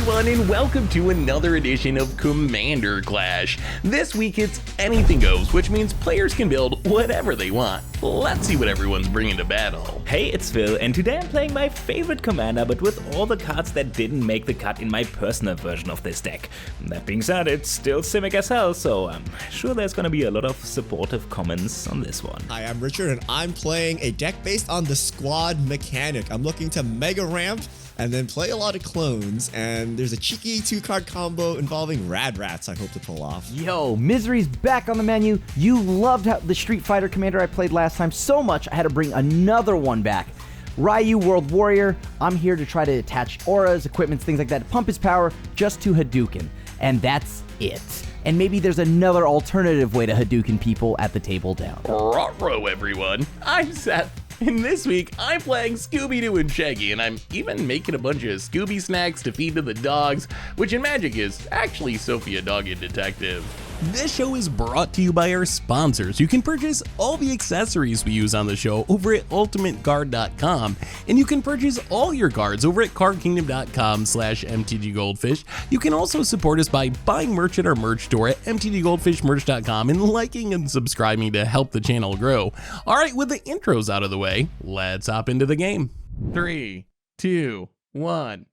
everyone, and welcome to another edition of Commander Clash. This week it's anything goes, which means players can build whatever they want. Let's see what everyone's bringing to battle. Hey, it's Phil, and today I'm playing my favorite commander, but with all the cards that didn't make the cut in my personal version of this deck. That being said, it's still Simic as hell, so I'm sure there's gonna be a lot of supportive comments on this one. Hi, I'm Richard, and I'm playing a deck based on the squad mechanic. I'm looking to mega ramp and then play a lot of clones, and there's a cheeky 2-card combo involving Rad Rats I hope to pull off. Yo, Misery's back on the menu. You loved the Street Fighter commander I played last time so much I had to bring another one back. Ryu World Warrior, I'm here to try to attach auras, equipments, things like that to pump his power just to Hadouken. And that's it. And maybe there's another alternative way to Hadouken people at the table down. Ruh-roh, everyone. I'm Seth. And this week, I'm playing Scooby-Doo and Shaggy, and I'm even making a bunch of Scooby snacks to feed to the dogs, which in Magic is actually Sophia Doggy Detective. This show is brought to you by our sponsors. You can purchase all the accessories we use on the show over at ultimateguard.com, and you can purchase all your cards over at cardkingdom.com/mtggoldfish. You can also support us by buying merch at our merch store at mtggoldfishmerch.com and liking and subscribing to help the channel grow. All right, with the intros out of the way, let's hop into the game. 3, 2, 1.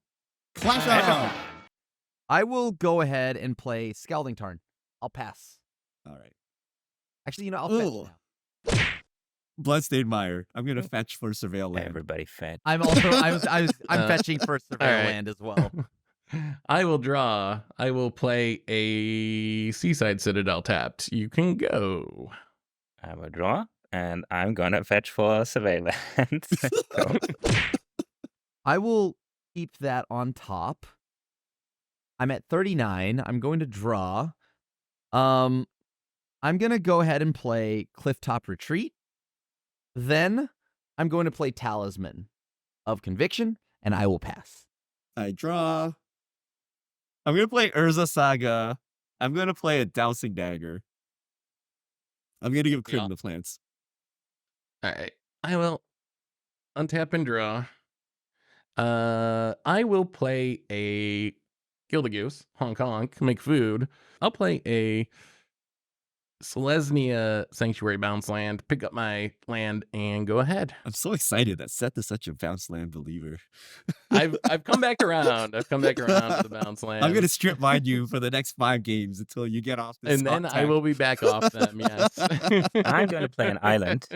Flash on! I will go ahead and play Scalding Tarn. I'll pass. All right. Actually, I'll fetch now. Bloodstained Mire. I'm going to fetch for Surveil Land. Everybody fed. I'm fetching for Surveil right. Land as well. I will draw. I will play a Seaside Citadel tapped. You can go. I will draw, and I'm gonna fetch for surveillance. I will keep that on top. I'm at 39. I'm going to draw. I'm going to go ahead and play Clifftop Retreat. Then I'm going to play Talisman of Conviction, and I will pass. I draw. I'm going to play Urza Saga. I'm going to play a Dousing Dagger. I'm going to give Crim the plants. All right. I will untap and draw. I will play a Gildagoose, honk honk, make food. I'll play a Selesnya Sanctuary bounce land, pick up my land, and go ahead. I'm so excited that Seth is such a bounce land believer. I've come back around. I've come back around to the bounce land. I'm going to strip mine you for the next 5 games until you get off this. And then I will be back off them, yes. I'm gonna play an island,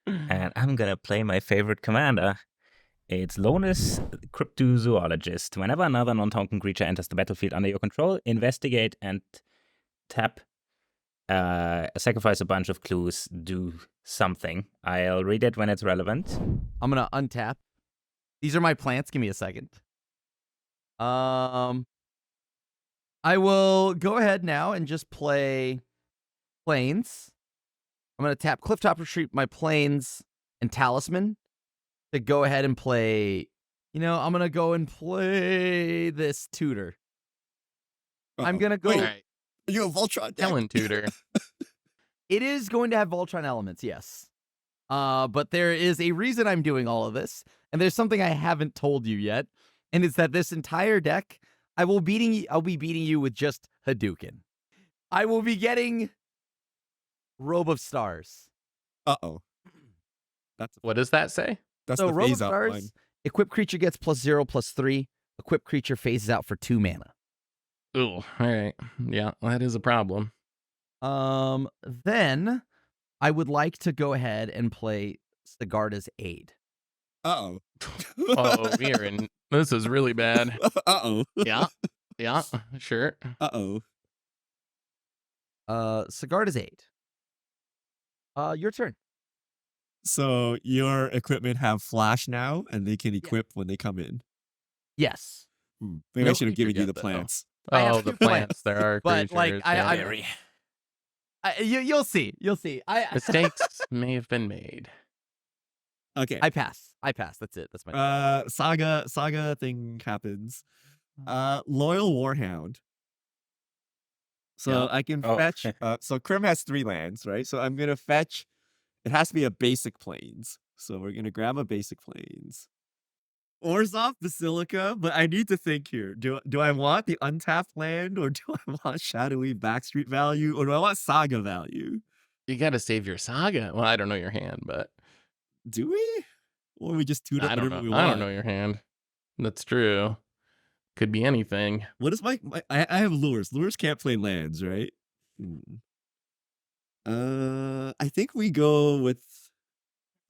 and I'm gonna play my favorite commander. It's Lonus Cryptozoologist. Whenever another non-token creature enters the battlefield under your control, investigate and tap, sacrifice a bunch of clues, do something. I'll read it when it's relevant. I'm going to untap. These are my plants. Give me a second. I will go ahead now and just play Plains. I'm going to tap Clifftop Retreat, my Plains, and Talisman to go ahead and play. I'm going to go and play this Tutor. I'm going to go. Wait, right. Are you a Voltron deck? Helen Tutor. It is going to have Voltron elements, yes. But there is a reason I'm doing all of this, and there's something I haven't told you yet, and it's that this entire deck, I'll be beating you with just Hadouken. I will be Robe of Stars. Uh-oh. What does that say? That's So the Robe of phase out line. Stars, equipped creature gets +0/+3. Equipped creature phases out for 2 mana. Ooh, all right. Yeah, that is a problem. Then I would like to go ahead and play Sigarda's Aid. Uh-oh. Oh, this is really bad. Uh-oh. Yeah, sure. Uh-oh. Sigarda's Aid. Your turn. So your equipment have flash now, and they can equip when they come in. Yes. Maybe I No should have given creature you the yet, though. plants. I have Oh, the two plants. There are But, creatures. like, you'll see. Mistakes may have been made. Okay. I pass. That's it. That's my Saga thing happens. Loyal Warhound. So I can fetch. So Krim has 3 lands, right? So I'm gonna fetch. It has to be a basic plains. So we're gonna grab a basic plains. Orzhov Basilica, but I need to think here. Do I want the untapped land, or do I want Shadowy Backstreet value, or do I want Saga value? You got to save your Saga. Well, I don't know your hand, but Do we? Or we just tune up I don't whatever know. we want? I don't know your hand. That's true. Could be anything. What is my I have lures. Lures can't play lands, right? I think we go with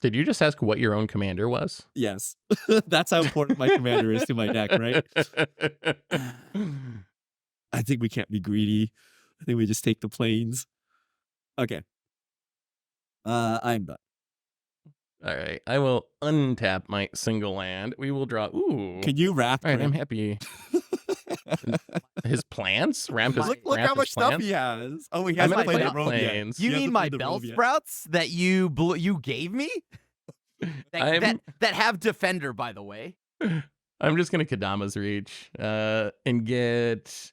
Did you just ask what your own commander was? yes. That's how important my commander is to my deck, right? I think we can't be greedy. I think we just take the planes. Okay. I'm done. All right. I will untap my single land. We will draw. Ooh. Can you wrap? All right. I'm happy. His plants? Ramp his Look ramp how his much stuff plants? he has. Oh, he I'm hasn't gonna played play the Rovia. planes. You He hasn't mean my played the bell Rovia. sprouts that you gave me? That have defender, by the way. I'm just gonna Kadama's Reach and get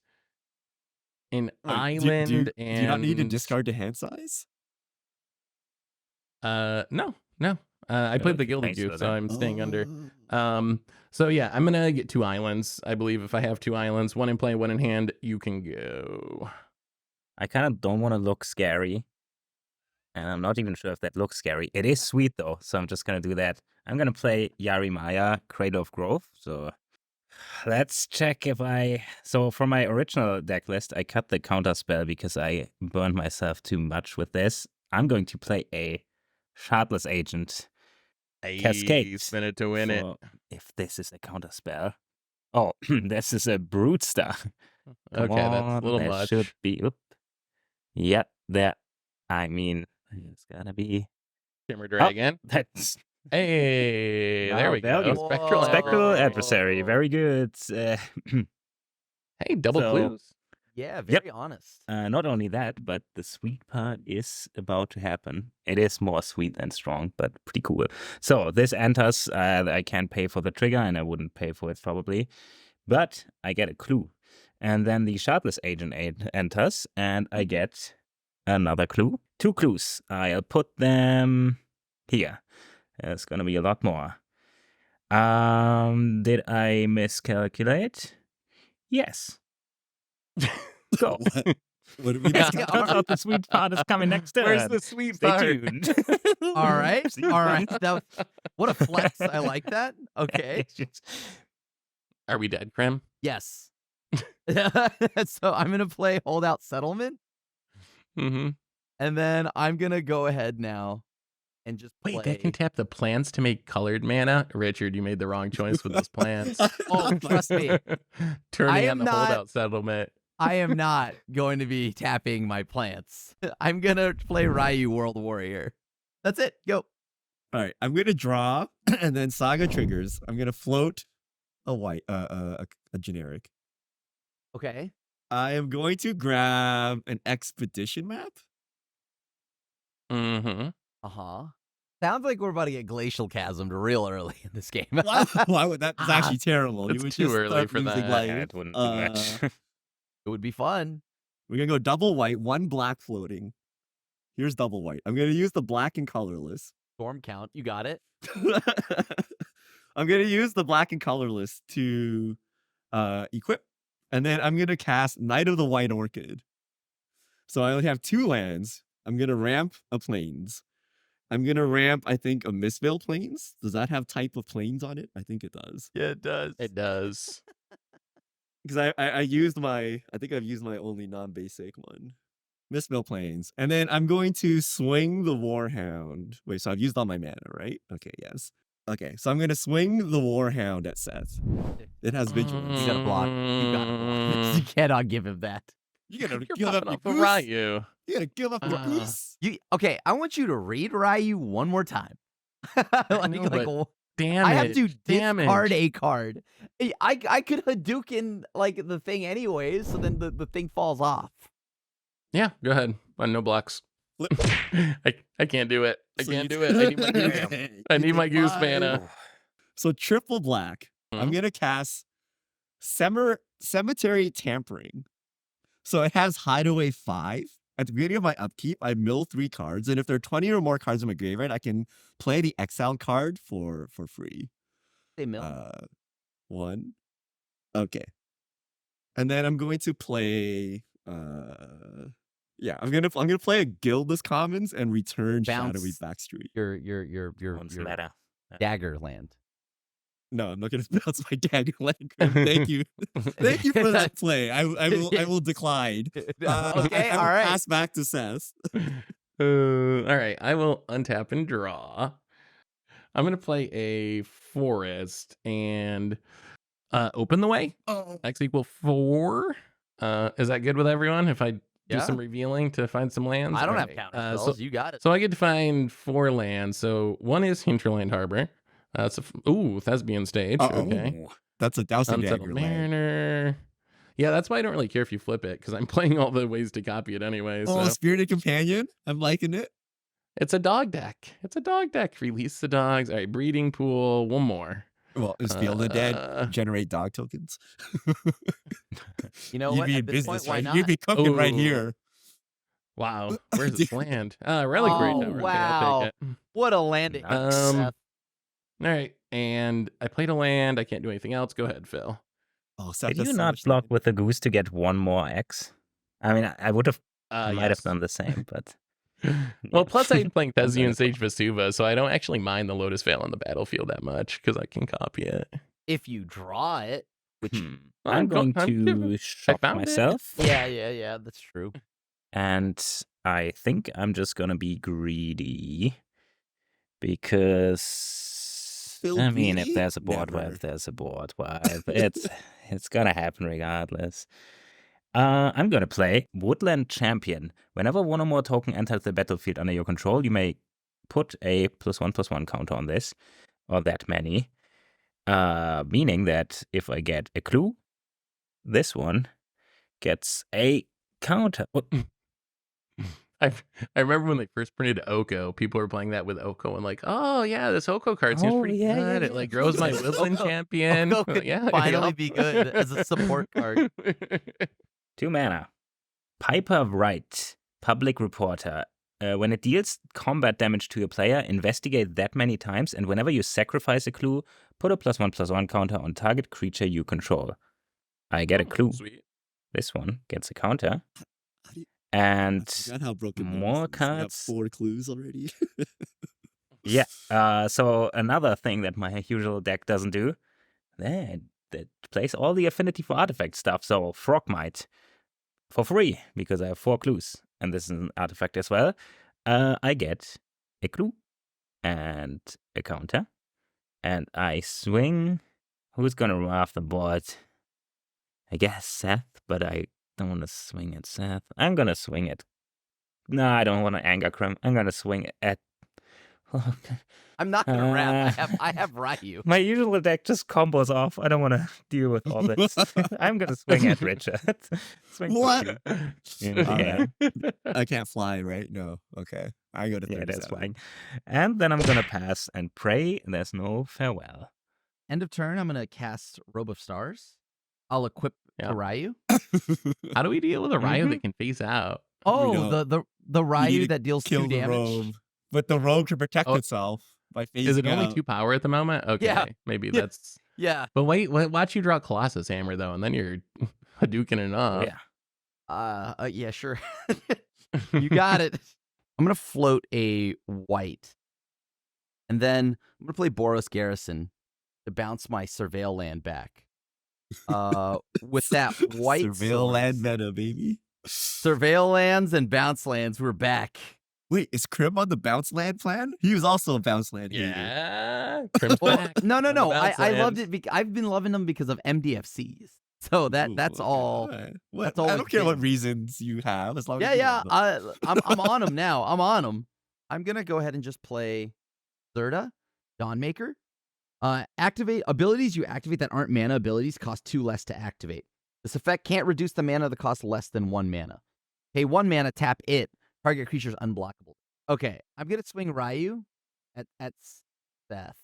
an island do and you not need to discard the hand size? no. I played the Gilded thanks Goop, for so that. I'm staying under. Oh. So yeah, I'm gonna get 2 islands. I believe if I have 2 islands, 1 in play, 1 in hand, you can go. I kind of don't want to look scary. And I'm not even sure if that looks scary. It is sweet, though, so I'm just going to do that. I'm going to play Yarimaya, Cradle of Growth. So let's check if I... So for my original deck list, I cut the counter spell because I burned myself too much with this. I'm going to play a Shardless Agent. Cascade. Spin it to win it. So if this is a counter spell... Oh, this is a Brute Star. Come Okay, that's a on, little that much. should be... Oop. Yep, that... I mean, it's gotta be... Shimmer Dragon. That's... Hey, there we value. go. Spectral. Spectral Adversary. Adversary, very good. Hey, double So- clues. Yeah, very honest. Not only that, but the sweet part is about to happen. It is more sweet than strong, but pretty cool. So this enters, I can't pay for the trigger, and I wouldn't pay for it probably, but I get a clue. And then the Shardless Agent enters, and I get another clue. 2 clues. I'll put them here. There's gonna be a lot more. Did I miscalculate? Yes. Go. What did we Yeah. discuss? Turns out the sweet part is coming next turn. Where's the sweet Stay part? tuned. All right. What a flex. I like that. Okay. Are we dead, Krem? Yes. So I'm going to play Holdout Settlement, Mm-hmm. and then I'm going to go ahead now and just play. Wait, that can tap the plants to make colored mana? Richard, you made the wrong choice with those plants. Oh, trust me. Turning I on am the not- holdout settlement. I am not going to be tapping my plants. I'm going to play Ryu World Warrior. That's it. Go. All right, I'm gonna draw, and then Saga triggers. I'm gonna float a white, a generic. Okay. I am going to grab an expedition map. Mm-hmm. Uh-huh. Sounds like we're about to get Glacial Chasmed real early in this game. Why would that? That's actually terrible. It's would too just early start for losing that. life. Yeah, it wouldn't do Uh, much. It would be fun. We're gonna go double white, 1 black floating. Here's double white. I'm gonna use the black and colorless. Storm count. You got it. I'm gonna use the black and colorless to equip, and then I'm gonna cast Knight of the White Orchid. So I only have 2 lands. I'm gonna ramp a plains. I'm gonna ramp, I think, a Mistveil Plains. Does that have type of plains on it? I think it does. Yeah, it does. It does. Because I used my, I think I've used my only non-basic one. Mistveil Plains. And then I'm going to swing the Warhound. Wait, so I've used all my mana, right? Okay, yes. Okay, so I'm going to swing the Warhound at Seth. It has vigilance. You gotta block. You gotta block. You cannot give him that. You gotta You're give up popping your off a goose. Ryu. You gotta give up your Uh, goose. Okay, I want you to read Ryu one more time. know, but Damn I it. have to Damage. discard a card. I could Hadouken like the thing anyways, so then the thing falls off. Yeah, go ahead. No blocks. Flip. I can't do it. I So can't you- do it. I need my goose. I need my goose mana. So triple black. I'm Mhm. gonna cast Cemetery Tampering. So it has Hideaway 5. At the beginning of my upkeep, I mill 3 cards, and if there are 20 or more cards in my graveyard, I can play the exile card for free. Say mill. 1. Okay. And then I'm going to play. Yeah, I'm gonna play a Guildless Commons and return Shadowy Bounce. Backstreet. Your Sounds meta. dagger land. No, I'm not gonna bounce my dagger land. Thank you, thank you for that play. I will decline. Okay, I will all right. pass back to Seth. All right, I will untap and draw. I'm gonna play a forest and open the way. Oh, X equal 4. Is that good with everyone? If I do Yeah. some revealing to find some lands? I don't have Alright, counter spells. You got it. So I get to find 4 lands. So one is Hinterland Harbor. Thespian Stage. Okay. That's a dousing Unsettled dagger land. Mariner. Yeah, that's why I don't really care if you flip it, because I'm playing all the ways to copy it anyway. Oh, So Spirited Companion. I'm liking it. it's a dog deck. Release the dogs. All right, breeding pool. One more. Well, is Field of the Dead generate dog tokens? You know You'd what? be At in this business, point, why right? not? You'd be cooking right Ooh. here. Wow, where's this land? Relic Oh, Raid Tower. Okay, I'll take it. What a landing. All right, and I played a land. I can't do anything else. Go ahead, Phil. Oh, Seth Did has you so not much block land. with the goose to get 1 more X? I mean, I would have might have Yes. done the same, but Well, plus I'm playing I'm Thespian gonna- Sage Vesuva, so I don't actually mind the Lotus Veil on the battlefield that much because I can copy it. If you draw it, which I'm going I'm to giving- shock found it. myself, yeah, that's true. and I think I'm just gonna be greedy because Feel I mean, if greedy? there's a board Never. wipe, there's a board wipe. It's gonna happen regardless. I'm gonna play Woodland Champion. Whenever 1 or more token enters the battlefield under your control, you may put a +1/+1 counter on this, or that many. Meaning that if I get a clue, this one gets a counter. I remember when they first printed Oko, people were playing that with Oko and like, oh yeah, this Oko card seems Oh, pretty yeah, good. yeah, It like yeah. grows my Woodland Champion. Oko could yeah, finally yep. be good as a support card. 2 mana. Piper Wright, Public Reporter. When it deals combat damage to a player, investigate that many times, and whenever you sacrifice a clue, put a +1/+1 counter on target creature you control. I get a clue. Sweet. This one gets a counter. How do you- And I forgot how broken more bonus is. We have cards. 4 clues already. yeah, so another thing that my usual deck doesn't do, that plays all the affinity for artifact stuff. So Frogmite for free because I have 4 clues, and this is an artifact as well. I get a clue and a counter, and I swing. Who's gonna run off the board? I guess Seth, but I don't want to swing at Seth. I'm gonna swing at. No, I don't want to anger Crim. I'm gonna swing at. I'm not gonna rap. I have Ryu. My usual deck just combos off. I don't want to deal with all this. I'm gonna swing at Richard. Swing for What? two. Yeah, I can't fly, right? No. Okay. I go to 37. yeah, that's fine. And then I'm gonna pass and pray. There's no farewell. End of turn, I'm gonna cast Robe of Stars. I'll equip Yeah. to Ryu. How do we deal with a Ryu that can face out? don't. Oh, the need Ryu to that deals Kill 2 the damage. rogue. But the rogue can protect Oh, itself by phasing Is it only out. 2 power at the moment? Okay, Yeah. maybe Yeah. that's. Yeah. But wait, watch you draw Colossus Hammer though, and then you're Hadouken it up. Yeah. Yeah, sure. You got it. I'm gonna float a white, and then I'm gonna play Boros Garrison to bounce my Surveil land back. With that white Surveil land meta, baby. Surveil lands and bounce lands, we're back. Wait, is Krim on the bounce land plan? He was also a bounce land hater. Yeah. Crim's Well, back. no, on the bounce I loved lands. it. I've been loving them because of MDFCs. So that's Ooh, okay, all. alright. What? that's I always don't care what been. reasons you have, as long Yeah, as you yeah. have them. I'm on them now. I'm on them. I'm gonna go ahead and just play Zerta, Dawnmaker. Activate abilities you activate that aren't mana abilities cost 2 less to activate. This effect can't reduce the mana that costs less than 1 mana. Pay 1 mana, tap it. Target creature's unblockable. Okay, I'm gonna swing Ryu at Seth.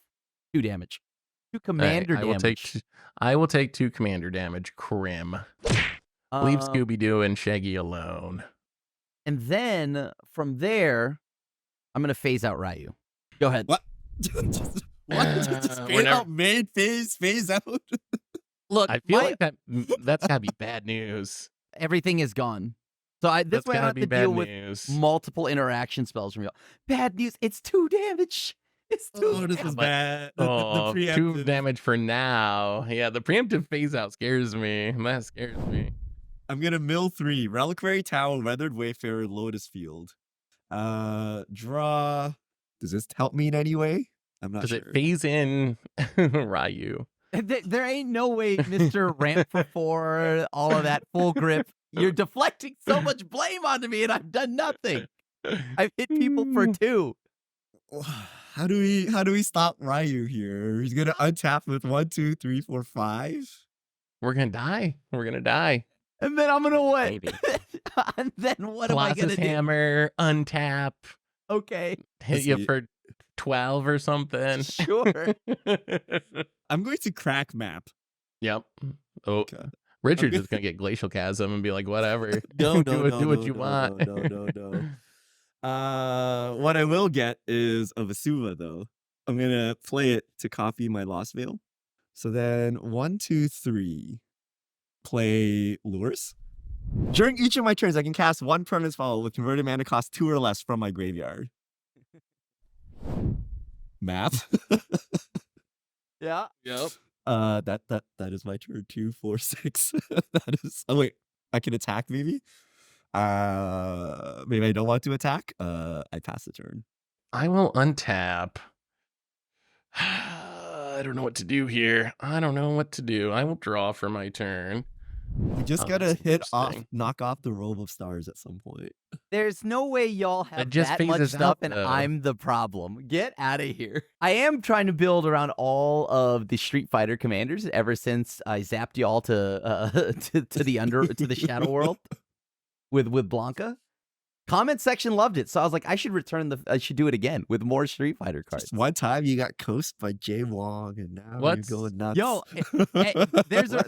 2 damage. 2 commander Alright, damage. I will take 2 commander damage. Crim. Leave Um, Scooby Doo and Shaggy alone. And then from there, I'm gonna phase out Ryu. Go ahead. What? What? Just We're straight never- out mid phase out? Look, I feel my- like that's gotta be bad news. everything is gone. So this That's way I gotta have be to bad deal with news. multiple interaction spells from you. Bad news. It's 2 damage. It's 2 Oh, this damage. is bad. The Oh, 2 preemptive. damage for now. Yeah, the preemptive phase out scares me. That scares me. I'm gonna mill 3. Reliquary Tower, Weathered Wayfarer, Lotus Field. Draw. Does this help me in any way? I'm not Does sure. it phase in Ryu? There ain't no way, Mr. Ramp for 4, all of that full grip. You're deflecting so much blame onto me, and I've done nothing. I've hit people for 2. How do we stop Ryu here? He's gonna untap with 1, 2, 3, 4, 5. We're gonna die. We're gonna die. And then I'm gonna what? Maybe. And then what am I gonna Colossus do? Hammer, untap, Okay, hit Let's you see. for 12 or something. sure. I'm going to crack map. Yep. Oh, Okay. Richard's Okay. just gonna get Glacial Chasm and be like, whatever. No, do what you want. No. What I will get is a Vesuva though. I'm gonna play it to copy my Lost Veil. So then 1, 2, 3. Play Lures. During each of my turns, I can cast 1 permanent spell with converted mana cost 2 or less from my graveyard. Map. Yeah. Yep. That is my turn. 2, 4, 6. That is. Oh wait, I can attack maybe. Maybe I don't want to attack. I pass the turn. I will untap. I don't know what to do here. I don't know what to do. I will draw for my turn. You just Oh, gotta that's hit off, interesting. knock off the robe of stars at some point. There's no way y'all have just that much phases stuff, out, and though. I'm the problem. Get out of here. I am trying to build around all of the Street Fighter commanders ever since I zapped y'all to to the Shadow World with Blanca. Comment section loved it, so I was like, I should do it again with more Street Fighter cards. Just one time you got coast by Jay Wong, and now What's- you're going nuts. Yo,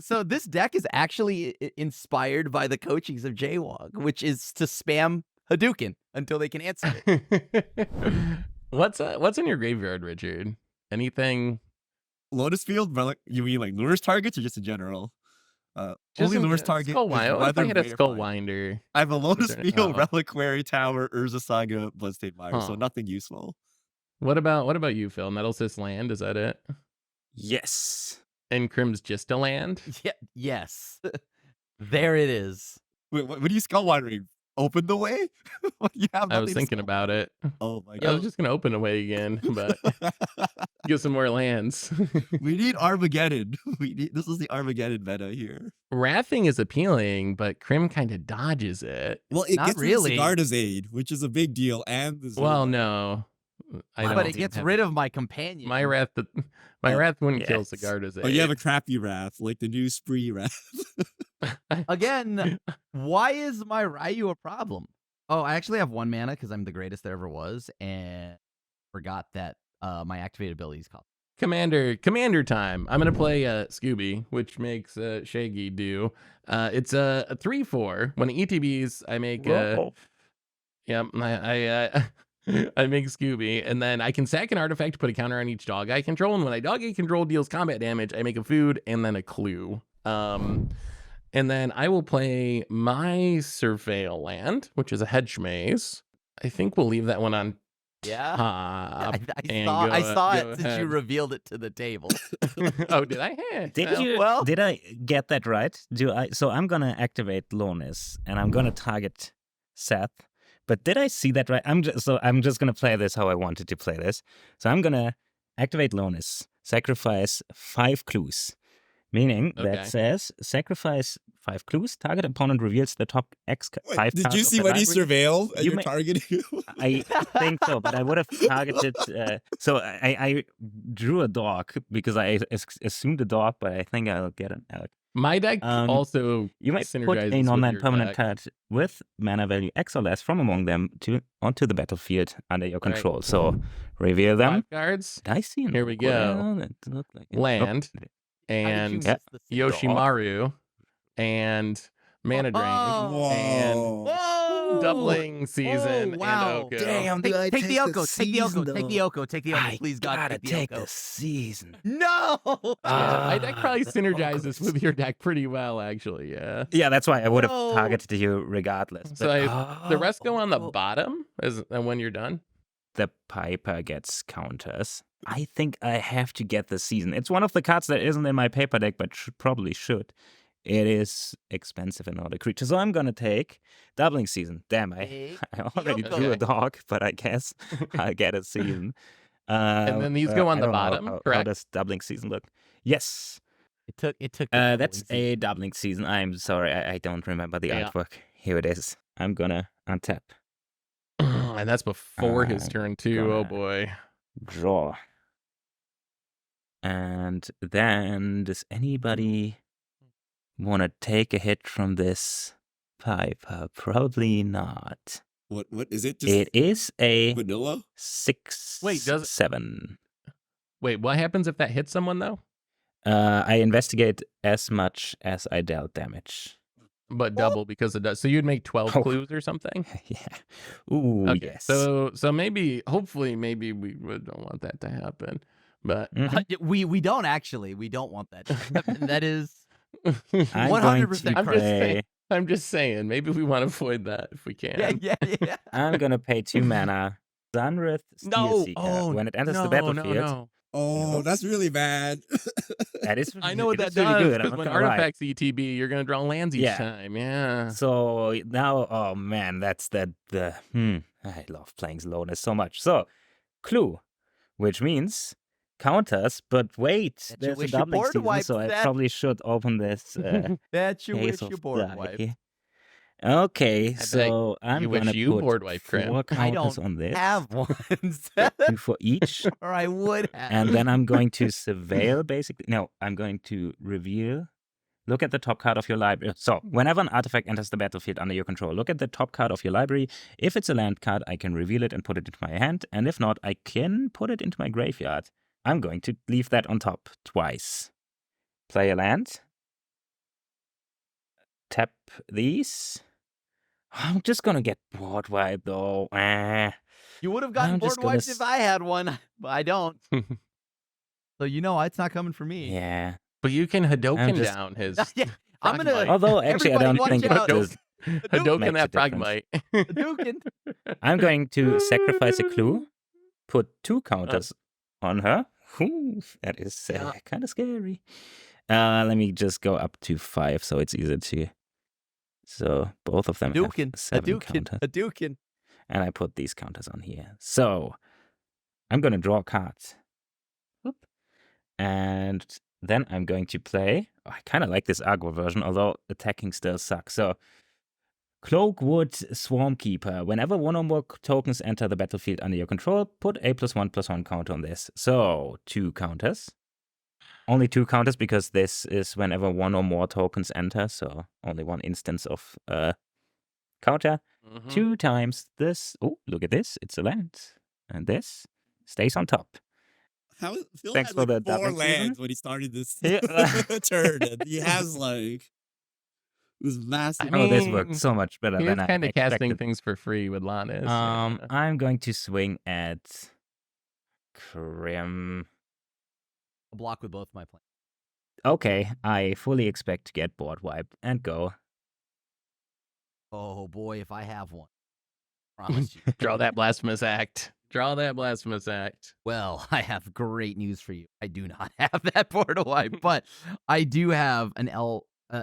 so this deck is actually inspired by the coachings of Jaywog, which is to spam Hadouken until they can answer it. What's in your graveyard, Richard? Anything? Lotus Field, you mean like Lures targets or just in general? Just Only in- Lures target. Skull is Winder. What if I Weathered hit a Skull Wayfinder. Winder? I have a Lotus there- Field, oh. Reliquary Tower, Urza Saga, Bloodstained Mire, so Huh. nothing useful. What about you, Phil? Nettlesys land? Is that it? Yes. And Crim's just a land? Yeah, yes. There it is. Wait, what are you Skull Wandering? Open the way? You have I was nothing to thinking Skull- about it. Oh my I was god. just gonna open away again, but get some more lands. We need Armageddon. This is the Armageddon meta here. Wrathing is appealing, but Crim kind of dodges it. Well, it Not gets really. rid of Sigarda's aid, which is a big deal, and the Well, Zerg. no, I don't. But it gets have- rid of my companion. my wrath. My Oh, wrath wouldn't kill yes. Sigarda's. Oh, you have a crappy wrath, like the new Spree wrath. Again, why is my Ryu a problem? Oh, I actually have 1 mana because I'm the greatest there ever was, and forgot that my activated ability is called. Commander time. I'm gonna play Scooby, which makes Shaggy do. It's a 3/4. When it ETBs, I make Whoa. I make Scooby, and then I can sack an artifact to put a counter on each dog I control. And when I dog I control deals combat damage, I make a food and then a clue. And then I will play my Surveil land, which is a hedge maze. I think we'll leave that one on Yeah. top. I and saw, go- I saw go it since you ahead. revealed it to the table. Oh, did I? Did you? well- Did I get that right? So I'm gonna activate Lonis and I'm gonna target Seth. But did I see that right? I'm just gonna play this how I wanted to play this. So I'm gonna activate Lonis, sacrifice 5 clues, meaning Okay. that says sacrifice 5 clues. Target opponent reveals the top X Wait, 5 did cards you of see the when he library. surveilled and You you're may- targeting? I think so, but I would have targeted. So I drew a dog because I assumed a dog, but I think I'll get an elk. My deck also You might put synergizes a with non-land your permanent deck. card with mana value X or less from among them onto the battlefield under your Right. control. So reveal them. 5 cards, Did I see an Here we orc? go. Well, it looked like it. land, How did and you miss the signal? Yoshimaru, and Mana Drain. Oh. And Whoa. Whoa! doubling season Oh, wow. and Oko. Damn, Take, do I take the Oko. Take the season, Oko. Take though? the Oko. Take the Oko. I Please, God, gotta take the take Oko. the season. No. Yeah, my deck probably the synergizes Okos. with your deck pretty well, actually. Yeah. Yeah, that's why I would have No. targeted you regardless. So But, the rest go on the oh, bottom and when you're done. the Piper gets counters. I think I have to get the season. It's one of the cards that isn't in my paper deck, but probably should. It is expensive in order creature, so I'm gonna take doubling season. Damn, I already Yoko. drew a Okay. dog, but I guess I'll get a season. And then these go on I the don't know bottom, how correct? does doubling season look? Yes, It took. the that's doubling a doubling season. I'm sorry, I don't remember the Yeah. artwork. Here it is. I'm gonna untap, And that's before his I'm turn too. Oh gonna- boy. draw, and then does anybody want to take a hit from this Piper? Probably not. What is it? Just It is a vanilla? 6/7. Wait, what happens if that hits someone though? I investigate as much as I dealt damage. But double because it does. So you'd make 12 Oh. clues or something? Yeah. Ooh, Okay. yes. So maybe, hopefully, maybe we don't want that to happen. But Mhm. We don't actually. We don't want that. to happen. That is. I'm 100% going to I'm just saying. play. I'm just saying, maybe we want to avoid that if we can. Yeah. I'm gonna pay 2 mana. Sunwrath Steel No. Seeker. Oh, When it enters no, the battlefield, no. Oh, that's really bad. that is. I know what it that is really does good. I'm because not when gonna lie. artifacts ETB, you're gonna draw lands each Yeah. time. Yeah. So now, oh man, that's the I love playing slowness so much. So, clue, which means counters, but wait, That you there's a wish you doubling board season, wiped so I that. probably should open this That you case wish you of board die. wiped. Okay, bet so I'm you wish gonna you put board wiped, Crim. 4 I counters don't on this, have one. 2 for each, or I would have. and then I'm going to surveil basically. No, I'm going to reveal. Look at the top card of your library. So, whenever an artifact enters the battlefield under your control, look at the top card of your library. If it's a land card, I can reveal it and put it into my hand. And if not, I can put it into my graveyard. I'm going to leave that on top twice. Play a land. Tap these. I'm just going to get board wiped, though. You would have gotten I'm board just gonna wiped if I had one, but I don't. So it's not coming for me. Yeah. But you can Hadoken just- down his. Yeah, I'm gonna. Frogmite. Although, actually, I Everybody don't think watch out. this. Hadoken makes a that difference. Frogmite. Dukin. I'm going to sacrifice a clue, put 2 counters on her. Ooh, that is Yeah. kind of scary. Let me just go up to 5 so it's easier to. So both of them Dukin. have 7 Dukin. counters. Dukin. And I put these counters on here. So I'm going to draw cards. Whoop. And then I'm going to play. Oh, I kind of like this aggro version, although attacking still sucks. So Cloakwood Swarmkeeper. Whenever 1 or more tokens enter the battlefield under your control, put a +1/+1 counter on this. So 2 counters. Only 2 counters because this is whenever 1 or more tokens enter. So only 1 instance of counter. Mhm. 2 times this. Oh, look at this. It's a land. And this stays on top. How Phil Thanks had for like the 4 doubling season. lands when he started this Yeah. turn, and he has like this massive. I Oh, this mean, worked so much better He was than I kind of casting expected. things for free with Lannis. I'm going to swing at Krim. A block with both my plans. Okay, I fully expect to get board wiped and go. Oh boy, if I have one. Promise you. Draw that blasphemous act. Draw that blasphemous act. Well, I have great news for you. I do not have that board wipe, but I do have an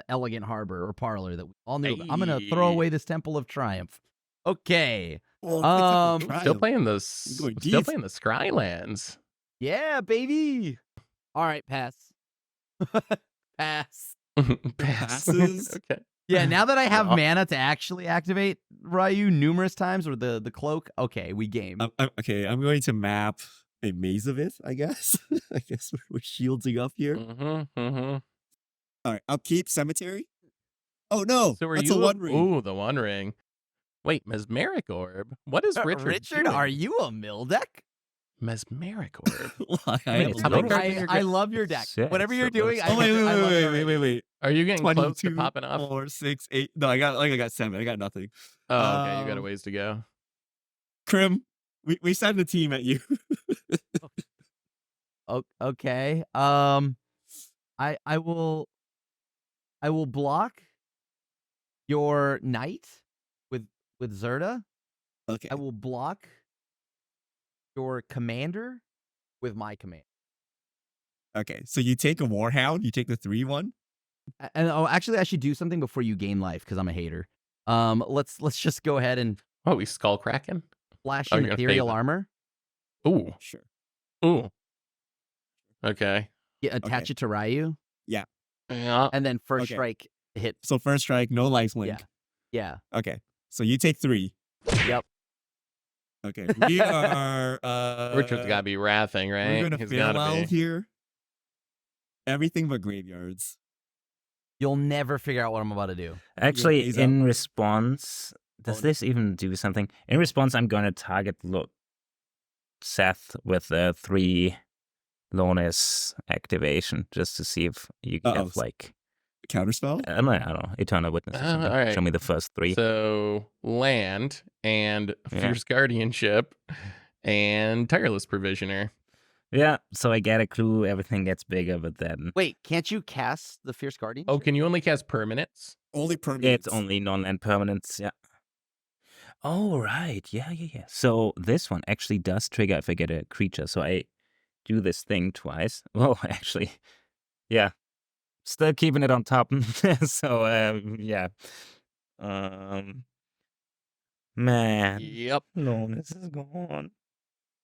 elegant harbor or parlor that we all knew about. I'm gonna throw Hey. away this Temple of Triumph. Okay. Oh, it's like a Still Still triumph. playing Going still deep. playing the Scrylands. Yeah, baby. All right, pass. Pass. Pass. Passes. Okay. Yeah, now that I have No. mana to actually activate Ryu numerous times, or the cloak, okay, we game. Okay, I'm going to map a maze of it, I guess. I guess we're shielding up here. Mm-hmm, mm-hmm. All right, I'll keep cemetery. Oh no, So are that's you a 1 ring. Ooh, the One Ring. Wait, Mesmeric Orb. What is Richard? Richard, doing? are you a mill deck? Mesmeric orb. I mean, it's have loaded. I love your deck. Yeah, Whatever it's you're so doing, good. I Oh wait, love it already. wait. Are you getting close to 22, popping off? 4, 6, 8. No, I got 7. I got nothing. Oh, okay. You got a Um, ways to go. Krim, we send the team at you. Okay. I will block your knight with Zerta. Okay. I will block your commander with my command. Okay. So you take a Warhound. You take the 3-1. And actually, I should do something before you gain life because I'm a hater. Let's just go ahead and Oh, we skull cracking. flash Oh, in you're gonna ethereal phase it. armor. Ooh, Sure. ooh. Okay. Attach it to Ryu, Yeah. and then first Okay. strike hit. So first strike, no life link. Yeah. Okay. So you take 3. Yep. Okay. We are. Richard's got to be wrathing, right? We're gonna He's gotta farewell be. here. Everything but graveyards. You'll never figure out what I'm about to do. Actually, phase in out. response, does Oh, this even do something? In response, I'm going to target Seth with a 3 Lowness activation just to see if you Uh-oh. have like Counterspell. I don't know, Eternal Witness or something. all right. Show me the first 3. So land and Yeah. fierce guardianship and tireless provisioner. Yeah, so I get a clue. Everything gets bigger, but then Wait, can't you cast the Fierce Guardian? Oh, can you only cast permanents? Only permanents. it's only non-land permanents. Yeah. Oh right, yeah. So this one actually does trigger if I get a creature. So I do this thing twice. Well, actually, yeah. Still keeping it on top. So yeah. Man, Yep. Lowness is gone.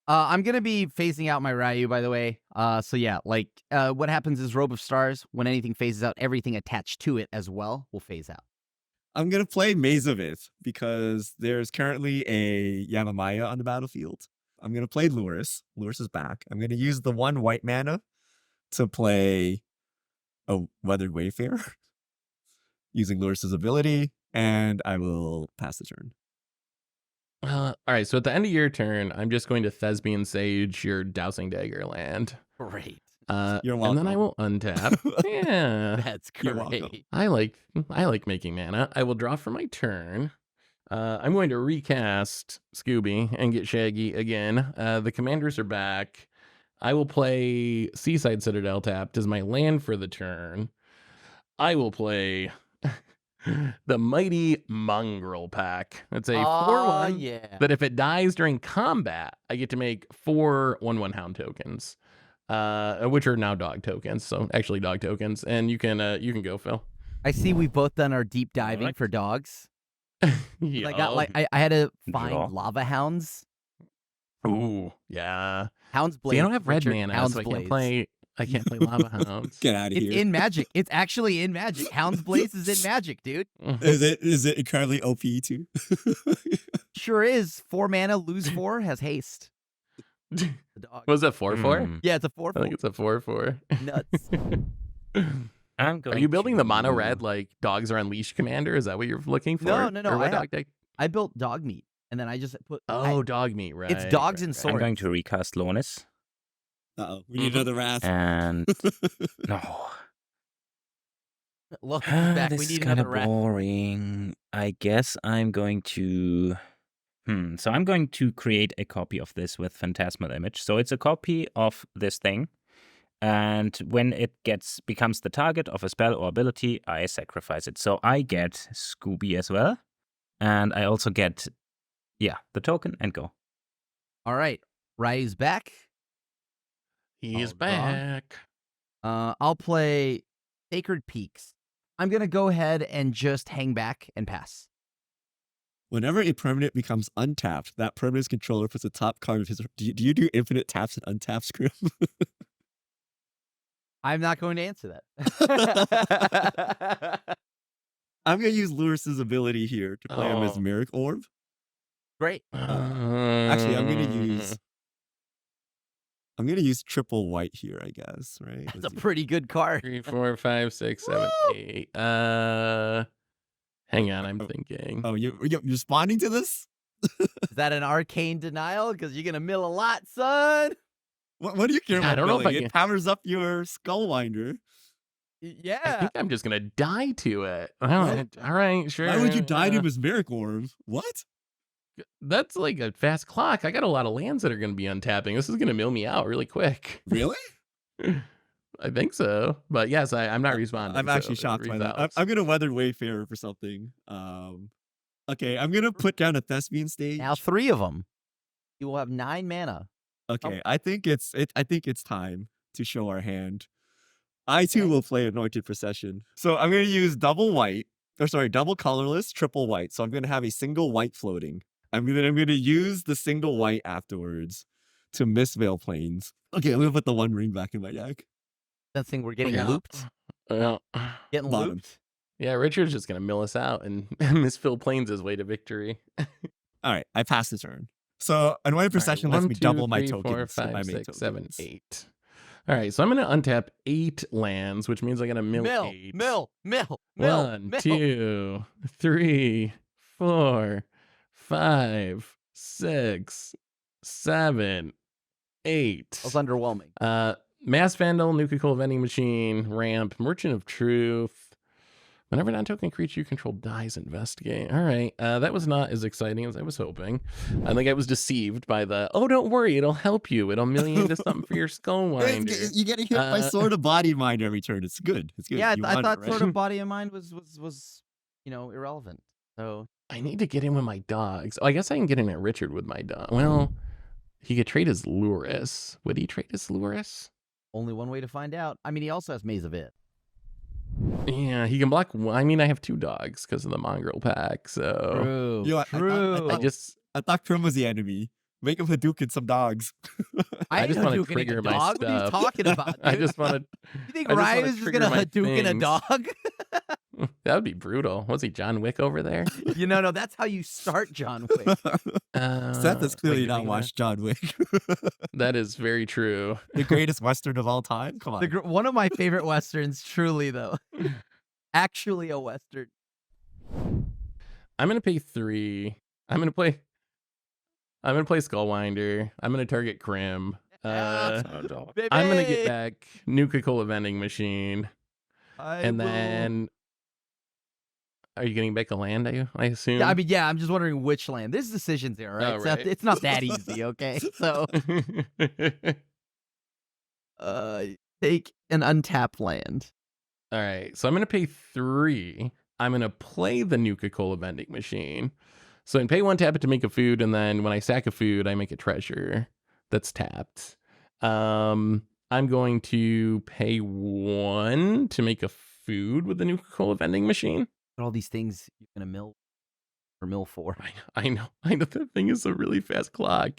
I'm gonna be phasing out my Ryu, by the way. So yeah, like what happens is Robe of Stars. When anything phases out, everything attached to it as well will phase out. I'm gonna play Maze of It because there's currently a Yamamaya on the battlefield. I'm gonna play Luris. Luris is back. I'm gonna use the 1 white mana to play a Weathered Wayfarer using Luris's ability, and I will pass the turn. All right. So at the end of your turn, I'm just going to Thespian Sage your Dousing Dagger land. Great. You're And then I will welcome. untap. Yeah. That's You're welcome. great. I like making mana. I will draw for my turn. I'm going to recast Scooby and get Shaggy again. The commanders are back. I will play Seaside Citadel tapped as my land for the turn. I will play the Mighty Mongrel Pack. It's a 4/1 yeah. that if it dies during combat, I get to make 4 1/1 Hound tokens, which are now dog tokens. So actually dog tokens, and you can go, Phil. I see we've both done our deep diving Alright. for dogs. Yeah. I got I had to Draw. find lava hounds. Ooh, yeah. Hounds See, Blaze. I don't have red Richard, mana, Hounds so I Blaze. can't play Lava Hounds. Get out of It's here. in Magic. It's actually in Magic. Hounds Blaze is in Magic, dude. Is it currently OP too? Sure is. 4 mana, lose 4, has haste. The dog. Was it 4/4? Hmm. Yeah, it's a I think 4/4. it's a 4/4. Nuts. I'm going Are you building the mono to- red like Dogs Are Unleashed commander? Is that what you're looking for? No, Or what I- dog deck? I built dog meat, and then I just put. Oh, dog meat, right? It's dogs and I'm swords. going to recast Lowness. Uh-oh. We need another wrath. And no. Look, back. This We is need kind of another rat. boring. I guess I'm going to. So I'm going to create a copy of this with Phantasmal Image. So it's a copy of this thing, and when it becomes the target of a spell or ability, I sacrifice it. So I get Scooby as well, and I also get, the token and go. All right, Ryu's back. He's I'll draw. back. I'll play Sacred Peaks. I'm gonna go ahead and just hang back and pass. Whenever a permanent becomes untapped, that permanent's controller puts the top card of his. Do you do infinite taps and untaps, Scrim? I'm not going to answer that. I'm gonna use Luris's ability here to play a Oh. Mesmeric Orb. Great. Actually, I'm gonna use triple white here, I guess. Right? That's a Let's do- pretty good card. 3, 4, 5, 6, 7, 8. Hang on, I'm thinking. Oh, you're responding to this? Is that an arcane denial? Because you're gonna mill a lot, son. What do you care Yeah, I about don't know if milling? I It can- powers up your Skullwinder. I Yeah. think I'm just gonna die to it. Well, all right, sure. Why would you die to Mesmeric Orb? What? That's like a fast clock. I got a lot of lands that are gonna be untapping. This is gonna mill me out really quick. Really? I think so. But yes, I'm not responding. I'm actually so shocked by read that. out. I'm gonna weather Wayfarer for something. Okay, I'm gonna put down a Thespian stage. Now 3 of them. You will have 9 mana. Okay, I think it's time to show our hand. I too will play Anointed Procession. So I'm gonna use double colorless, triple white. So I'm gonna have a single white floating. I'm gonna use the single white afterwards to miss Veil Plains. Okay, I'm gonna put the One Ring back in my deck. Sensing we're getting Yeah. looped. Well, Getting Bottom. looped. yeah, Richard's just gonna mill us out and miss Phil Plains his way to victory. All right, I passed the turn. So Anointed Procession lets me double my tokens. Four, if I five, make 6, 7, tokens. 8. All right, so I'm gonna untap 8 lands, which means I gotta mill 8. Mill. 1, 2, 3, 4, 5, 6, 7, 8. That was underwhelming. Mass Vandal, Nuka-Cola Vending Machine, Ramp, Merchant of Truth. Whenever non-token creature you control dies, investigate. All right, that was not as exciting as I was hoping. I think I was deceived by the, oh, don't worry, it'll help you. It'll mill you into something for your Skullwinder. You get hit by Sword of Body Mind every turn. It's good. It's good. Yeah, You I want thought it, right? sort of Body of Mind was irrelevant. So I need to get in with my dogs. Oh, I guess I can get in at Richard with my dog. Well, he could trade his Luris. Would he trade his Luris? only one way to find out. I mean, he also has Maze of It. Yeah, he can block. I mean, I have 2 dogs because of the mongrel pack. So True. You know, True. I thought Krim was the enemy. Make him Hadouken some dogs. I just want wanna to trigger my dog. What are you stuff. talking about? I dude? just want to. You think I just wanna Ryan is just trigger gonna my Hadouken a things. dog? That would be brutal. Was he John Wick over there? No, that's how you start John Wick. Seth has clearly wait, not you're watched John Wick. That is very true. The greatest Western of all time. Come on. One of my favorite westerns, truly though. Actually, a western. I'm gonna pay 3. I'm gonna play Skullwinder. I'm gonna target Crim. I'm gonna get back Nuka-Cola Vending Machine, and then. Are you getting back a land? I assume. Yeah, I'm just wondering which land. There's decisions here, right? Oh, Seth? right. It's not that easy, okay? So, take an untapped land. All right, so I'm gonna pay 3. I'm gonna play the Nuka-Cola Vending Machine. So I can pay 1, tap it to make a food, and then when I sack a food, I make a treasure that's tapped. I'm going to pay 1 to make a food with the Nuka-Cola Vending Machine. All these things you're gonna mill for. I know. The thing is a really fast clock.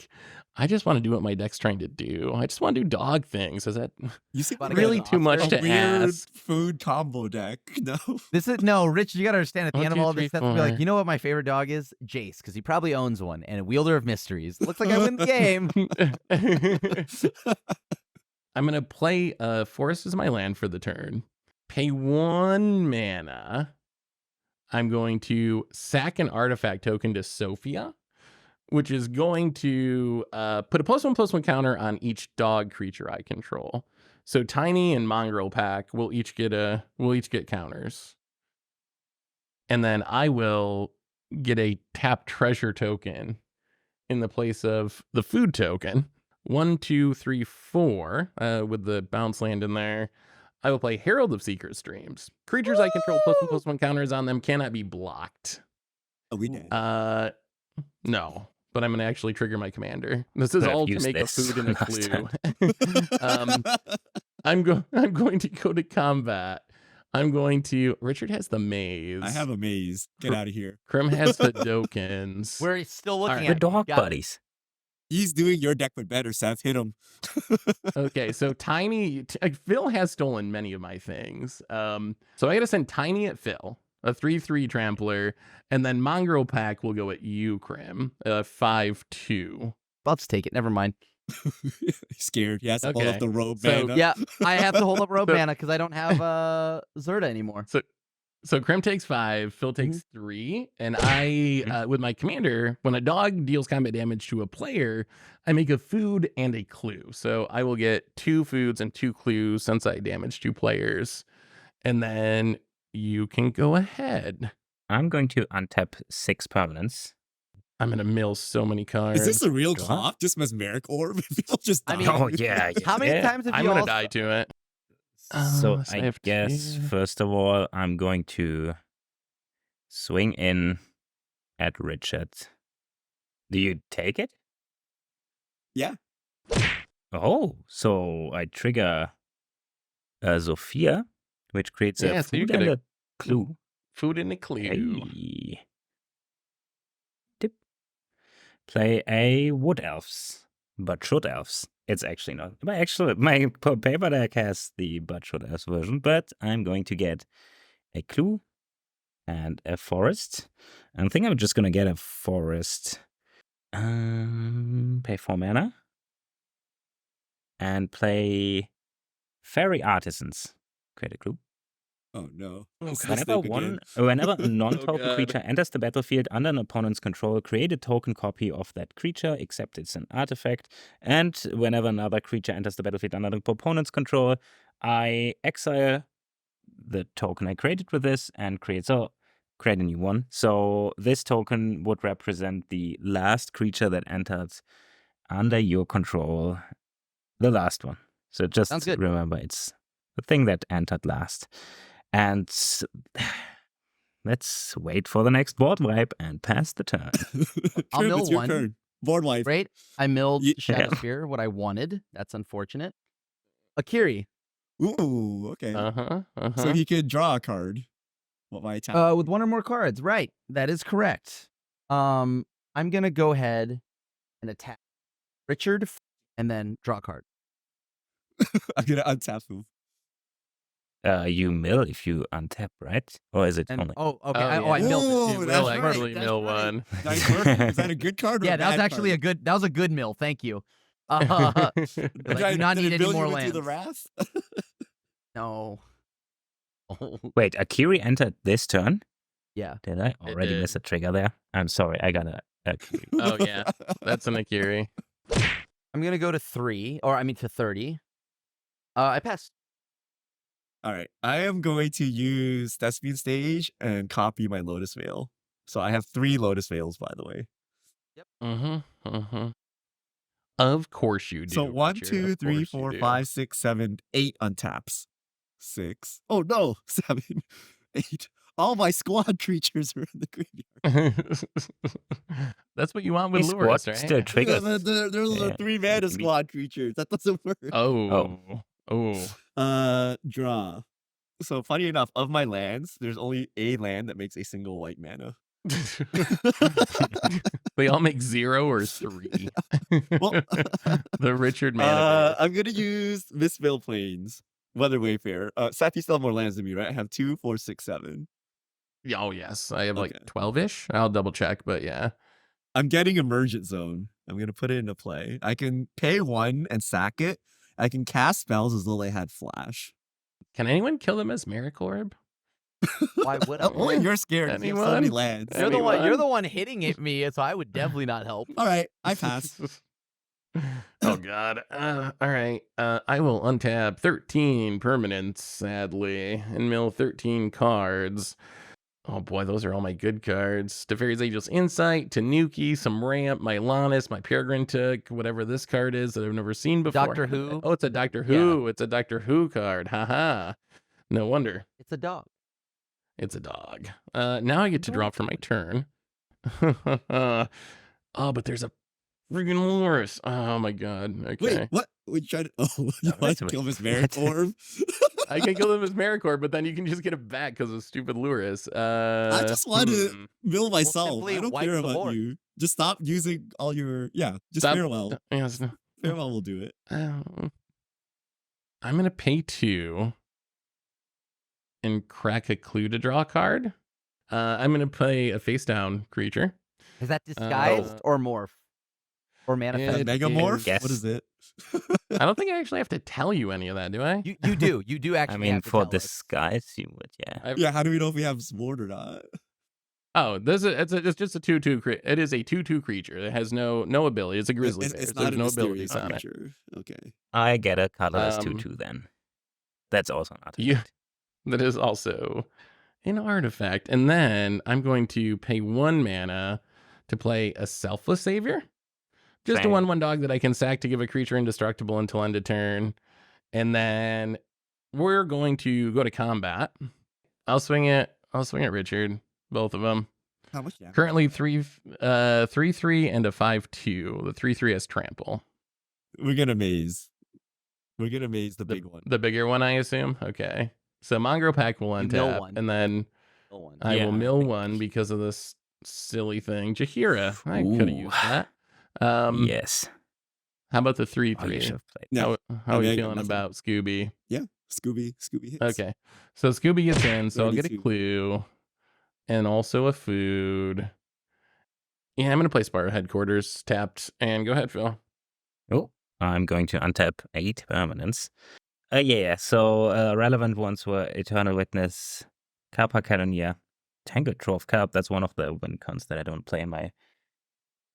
I just want to do what my deck's trying to do. I just want to do dog things. Is that You seem Wanna like really get too an much Oscar? to weird ask? food combo deck. No. This is no, Rich. You gotta understand. At the 1, end of 2, all this, 3, Seth will be like, 4. you know what my favorite dog is? Jace, because he probably owns one, and a wielder of mysteries. Looks like I win the game. I'm gonna play Forest as my land for the turn. Pay 1 mana. I'm going to sack an artifact token to Sophia, which is going to put a +1/+1 counter on each dog creature I control. So Tiny and Mongrel Pack will each get counters. And then I will get a tap treasure token in the place of the food token. 1, 2, 3, 4, with the bounce land in there. I will play Herald of Secret Streams. Creatures I control +1/+1 counters on them cannot be blocked. Oh, we did. No, but I'm gonna actually trigger my commander. This is Could have all to used make a this food and a last clue. I'm going to go to combat. Richard has the maze. I have a maze. Get out of here. Krim has the Dokens. We're still looking Alright. at The dog You got it. buddies. He's doing your deck but better, Seth. Hit him. Okay, so Phil has stolen many of my things. So I gotta send Tiny at Phil, a 3/3 trampler, and then Mongrel Pack will go at you, Krim, 5/2. I'll just take it. Never mind. He's scared. He has to hold Okay. up the robe, So, man. Yeah, I have to hold up robe So- mana because I don't have Zerda anymore. So Krim takes 5, Phil takes 3, and I, with my commander, when a dog deals combat damage to a player, I make a food and a clue. So I will get 2 foods and 2 clues since I damaged 2 players, and then you can go ahead. I'm going to untap 6 permanents. I'm gonna mill so many cards. Is this a real Go on. clock? Just mesmeric orb? People just I die. mean, Oh, yeah. How many yeah. times have I'm you gonna all? die to it. So So I I have guess, 2. first of all, I'm going to swing in at Richard. Do you take it? Yeah. Oh, so I trigger Sophia, which creates Yeah, a so you food and coulda- a clue. Food and a clue. Hey. Dip. Play a wood elves, but should elves. It's actually not. My paper deck has the but should elves version, but I'm going to get a clue and a forest. I think I'm just gonna get a forest. Pay 4 mana and play fairy artisans. Create a clue. Oh no. Oh, It's God. this Whenever thing again. whenever a non-token God. creature enters the battlefield under an opponent's control, create a token copy of that creature, except it's an artifact. And whenever another creature enters the battlefield under the opponent's control, I exile the token I created with this and create a new one. So this token would represent the last creature that entered under your control, the last one. So just Sounds good. remember, it's the thing that entered last. And let's wait for the next board wipe and pass the turn. I'll Trim, mill it's your one. turn. Board wipe. Great. I milled Ye- Shadow Spear, what I wanted. That's unfortunate. Akiri, Ooh, okay. Uh-huh. So he could draw a card. What my attack? with 1 or more cards. Right. That is correct. I'm gonna go ahead and attack Richard and then draw a card. I'm gonna untap him. You mill if you untap, right? Or is it And only? okay. Oh, I milled it. Ooh, You will that's right, actually that's mill right. one. Nice work. Is that a good card? Or Yeah, a that was bad actually card? that was a good mill. Thank you. I do not Did need it any bill more you into the lands. wrath? No. Wait, Akiri entered this turn? Yeah. Did I already did. miss a trigger there? I'm sorry, I got a Akiri. Oh, yeah. That's an Akiri. I'm gonna go to 3, or I mean to 30. I pass. All right. I am going to use Thespian Stage and copy my Lotus Veil. So I have 3 Lotus Veils, by the way. Of course you do. So 1, Richard, 2, of 3, course you 4, do. 5, 6, 7, 8 untaps. 6. Oh no, 7, 8. All my squad creatures are in the graveyard. That's what you want with His lures, squad right? still triggers. There's Yeah. a 3 mana Maybe. squad creatures. That doesn't work. Oh. Draw. So funny enough, of my lands, there's only a land that makes a single white mana. They all make 0 or 3. Well, The Richard mana. I'm gonna use Mistveil Plains, Weather Wayfarer. Safi still have more lands than me, right? I have 2, 4, 6, 7. Oh, yes. I have like Okay. 12-ish. I'll double check, but yeah. I'm getting Emergent Zone. I'm gonna put it into play. I can pay 1 and sack it. I can cast spells as though they had flash. Can anyone kill the Mesmeric Orb? Why would I? Only you're scared. 'cause you have so many Anyone? lands. You're the one. You're Anyone? the one hitting at me, so I would definitely not help. All right, I pass. Oh God! All right, I will untap 13 permanents, sadly, and mill 13 cards. Oh boy, those are all my good cards. Teferi's Angel's Insight, Tanuki, some Ramp, my Lannis, my Peregrine Took, whatever this card is that I've never seen before. Doctor Who. Oh, it's a Doctor Who. It's a Doctor Who card. Haha. No wonder. It's a dog. It's a dog. Now I get to draw for my turn. Oh, but there's a freaking Loris. Oh my God. Okay. Wait, what? We tried to. Oh, you want to kill Miss Merit Orb? I can kill him as Maricord, but then you can just get it back because of stupid Luris. I just want to mill myself. simply I don't wipe care the about board. you. Just stop using all your. Yeah, just Stop- farewell. Yes, no. Farewell will do it. I'm gonna pay 2 and crack a clue to draw a card. I'm gonna play a face down creature. Is that disguised or morph or manifest? It Megamorph? is- Yes. What is it? I don't think I actually have to tell you any of that, do I? You do. You do actually I mean, have to for tell us. disguise, you would, yeah. Yeah, how do we know if we have sword or not? Oh, it's just a 2/2. It is a 2/2 creature. It has no ability. It's a grizzly bear. It's So not there's a no mysterious abilities on it. creature. Okay. I get a colorless Um, 2/2 then. That's also an artifact. Yeah, that is also an artifact. And then I'm going to pay 1 mana to play a Selfless Savior. Just a Same. 1/1 dog that I can sack to give a creature indestructible until end of turn. And then we're going to go to combat. I'll swing it, Richard. Both of them. How much damage? Currently 3/3 and a 5/2. The 3/3 has trample. We're gonna maze. We're gonna maze the big one. The bigger one, I assume. Okay. So Mongrel Pack will You mill untap, one. and then Mill one. I Yeah, will I mill think- one because of this silly thing. Jahira. I could have Ooh. used that. Yes. How about the Oh, you 3/3? should have played. No. How are Okay, you feeling nothing. about Scooby? Yeah. Scooby hits. Okay. So Scooby gets in, so I'll get a 32. clue and also a food. Yeah, I'm going to play Sparrow Headquarters tapped. And go ahead, Phil. Oh, I'm going to untap 8 permanents. Yeah. So relevant ones were Eternal Witness, Kappa Cannoneer, Tangled Trove Carp. That's one of the win cons that I don't play in my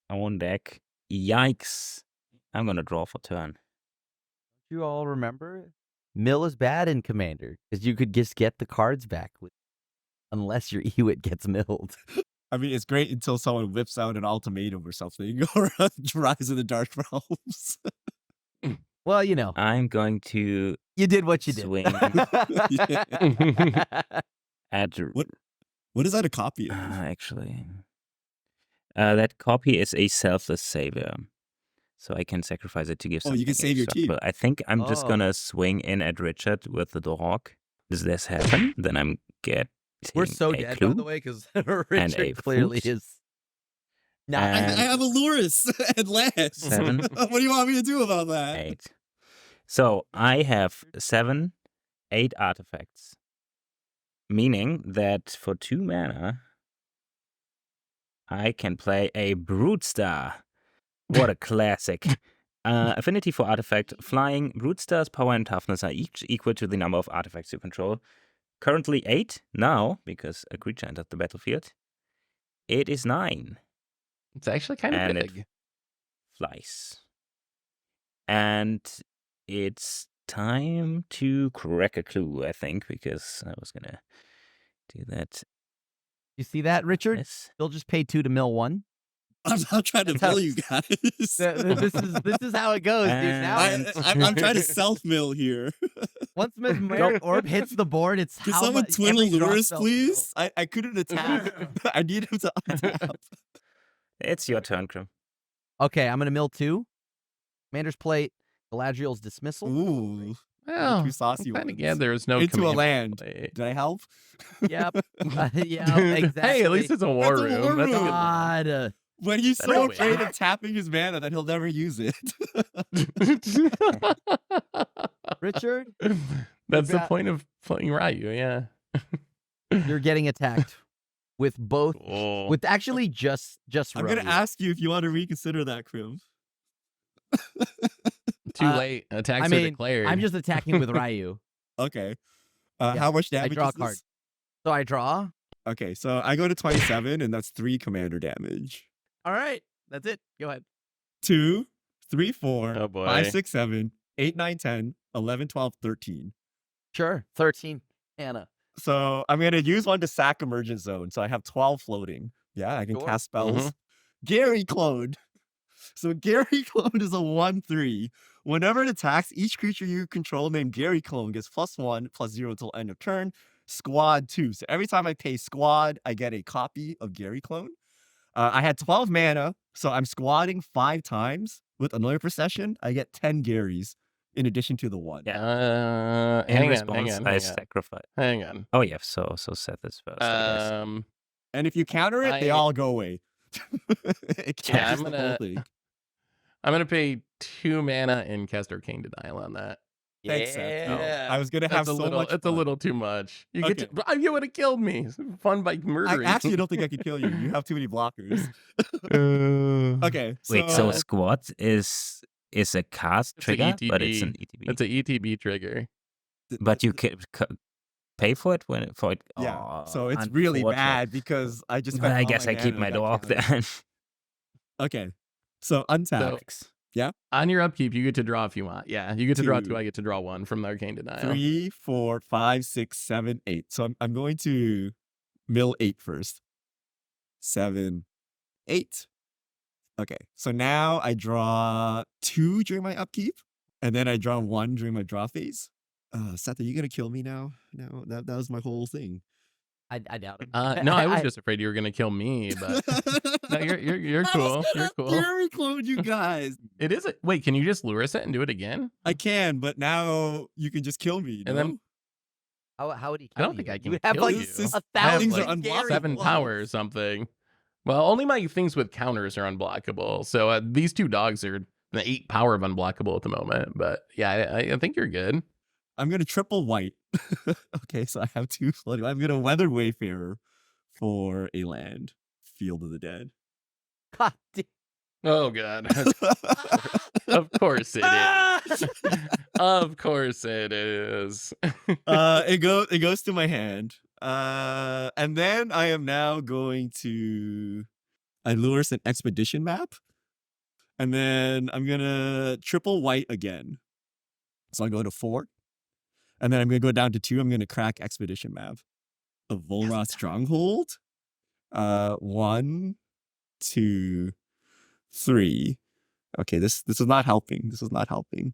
own deck. Yikes. I'm going to draw for turn. You all remember? Mill is bad in Commander because you could just get the cards back unless your Ewit gets milled. I mean, it's great until someone whips out an ultimatum or something, or Rise of the Dark Realms. Well, you know, I'm going to you did what you did. swing at. What is that a copy of? Actually, that copy is a Selfless Savior. So I can sacrifice it to give Oh, something you can save your team. indestructible. I think I'm just Oh. gonna swing in at Richard with the dog. Does this happen? Then I'm getting We're so a dead, clue. by the way, because a Richard clearly food. is. Not I And- have a Luris and Lance. 7, What do you want me to do about that? 8. So I have 7, 8 artifacts. Meaning that for 2 mana, I can play a Brute Star. What a classic. Affinity for artifact. Flying. Brute Star's power and toughness are each equal to the number of artifacts you control. Currently 8. Now, because a creature entered the battlefield, it is 9. It's actually kind of And it big. flies. And it's time to crack a clue, I think, because I was gonna do that. You see that, Richard? Yes. They'll just pay 2 to mill 1. I'm not trying to That's how- tell you guys. This is how it goes, dude. Now, And- I'm trying to self-mill here. once Mesmeric Orb hits the board, it's Can how someone much twiddle every draw Luris, spell please? I couldn't attack. I need him to untap. It's your turn, Krim. Okay, I'm gonna mill 2. Commander's Plate, Galadriel's Dismissal. Ooh. Well, two saucy I'm ones. yeah, there's no Into a command land. play. Did I help? Yep. Yeah, exactly. Hey, at least it's a war That's a room. war That's a good one. God. When he's That's so a win. afraid of tapping his mana that he'll never use it. Richard, That's the got- point of playing Ryu, yeah. you're getting attacked with both. Oh. With actually just I'm gonna Ryu. ask you if you want to reconsider that, Krim. Too late. Attacks I are mean, declared. I'm just attacking with Ryu. Okay. Yeah, How much I damage draw a is card. this? So I draw. Okay, so I go to 27, and that's 3 commander damage. All right. That's it. Go ahead. 2, 3, 4, Oh, boy. 5, 6, 7, 8, 9, 10, 11, 12, 13. Sure. 13. Anna. So I'm gonna use one to sack Emergent Zone. So I have 12 floating. Yeah, I can Sure. cast spells. Gary Clone. So Gary Clone is a 1/3. Whenever it attacks, each creature you control named Gary Clone gets +1, +0 till end of turn. Squad 2. So every time I pay squad, I get a copy of Gary Clone. I had 12 mana, so I'm squatting 5 times. With Annoyer Procession, I get 10 Garys in addition to the 1. Yeah. In Hang on, response, hang on, I hang on. sacrifice. Hang on. Oh yeah, so set this first. I guess. And if you counter it, they I- all go away. It Yeah, catches I'm the whole gonna- thing. I'm gonna pay 2 mana and cast Arcane Denial on that. Thanks, Seth. No, I was gonna have That's a so little. much It's a fun. little too much. You Okay. get to, you would have killed me. It's fun by I murdering. actually don't think I could kill you. You have too many blockers. Okay. Wait, so squad is is a cast It's a trigger, but it's an ETB. ETB. It's an ETB trigger. But you can pay for it for it. Yeah. Oh, So it's really unfortunate. bad because I just Well, spent I all guess my I keep mana my and I got dog countered. then. Okay. So untap. On your upkeep, you get to draw if you want. Yeah, you get to draw 2. Two. I get to draw 1 from the Arcane Denial. 3, 4, 5, 6, 7, 8. So I'm going to mill 8 first. 7, 8. Okay. So now I draw 2 during my upkeep, and then I draw 1 during my draw phase. Seth, are you gonna kill me now? No, that was my whole thing. I doubt it. No, I was just afraid you were gonna kill me, but no, you're cool. You're cool. Fury clone you guys. It is. Wait, can you just lure set and do it again? I can, but now you can just kill me. And no? then How would he I kill don't think you? I can You have kill like you. This is- a I have, thousand things are like, unblockable. 7 power or something. Well, only my things with counters are unblockable. So these 2 dogs are the 8 power of unblockable at the moment. But yeah, I think you're good. I'm gonna triple white. Okay, so I have 2 floating. I'm gonna Weather Wayfarer for a land. Field of the Dead. God damn. Oh god. Of course it is. Of course it is. It goes to my hand. And then I am now going to Lures an expedition map. And then I'm gonna triple white again. So I'll go to 4. And then I'm gonna go down to 2. I'm gonna crack expedition map. A Volrath stronghold. 1, 2, 3. Okay, this is not helping. This is not helping.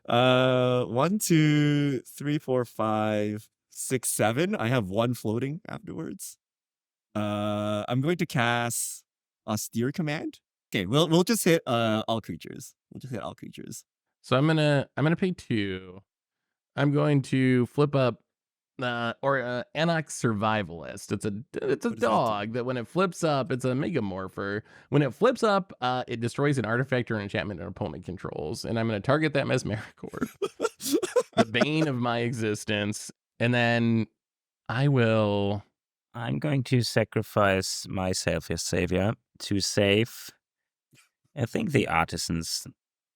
1, 2, 3, 4, 5, 6, 7. I have 1 floating afterwards. I'm going to cast Austere Command. Okay, we'll just hit all creatures. We'll just hit all creatures. So I'm gonna pay 2. I'm going to flip up Annox Survivalist. It's a does that dog that when it flips up, it's a Megamorpher. When it flips up, it destroys an artifact or an enchantment an opponent controls. And I'm going to target that Mesmeric Orb, the bane of my existence. And then I'm going to sacrifice myself as savior to save. I think the artisans.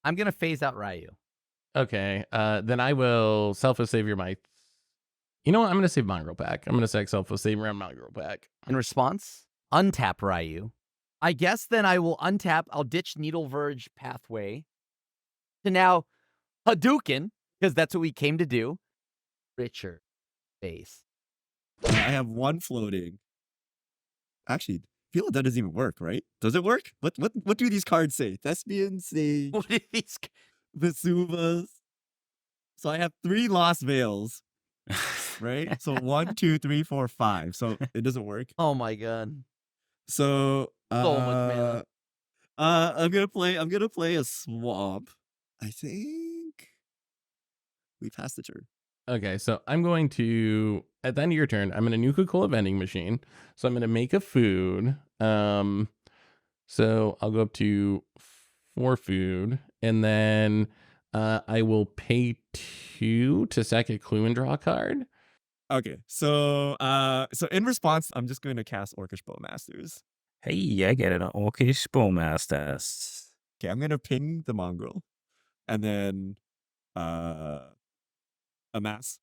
I'm gonna phase out Ryu. okay. Then I will self-savior my. You know what? I'm going to save Mongrel Pack. I'm going to sack self-savior on Mongrel Pack. In response, untap Ryu. I guess then I will untap. I'll ditch Needle Verge Pathway to now Hadouken, because that's what we came to do. Richer base. I have 1 floating. Actually, I feel like that doesn't even work, right? Does it work? What do these cards say? Thespian, Sage, What are these? Vesuvas. So I have 3 Lost Veils, right? So 1, 2, 3, 4, 5. So it doesn't work. Oh my god. So So much mana. I'm gonna play a swamp. I think we passed the turn. Okay, so I'm going to, at the end of your turn, I'm going to nuke a Cola vending machine. So I'm going to make a food. So I'll go up to 4 food. And then I will pay 2 to sack a clue and draw a card. Okay, so in response, I'm just going to cast Orcish Bowmasters. Hey, I get it. Orcish Bowmasters. Okay, I'm gonna ping the mongrel, and then amass.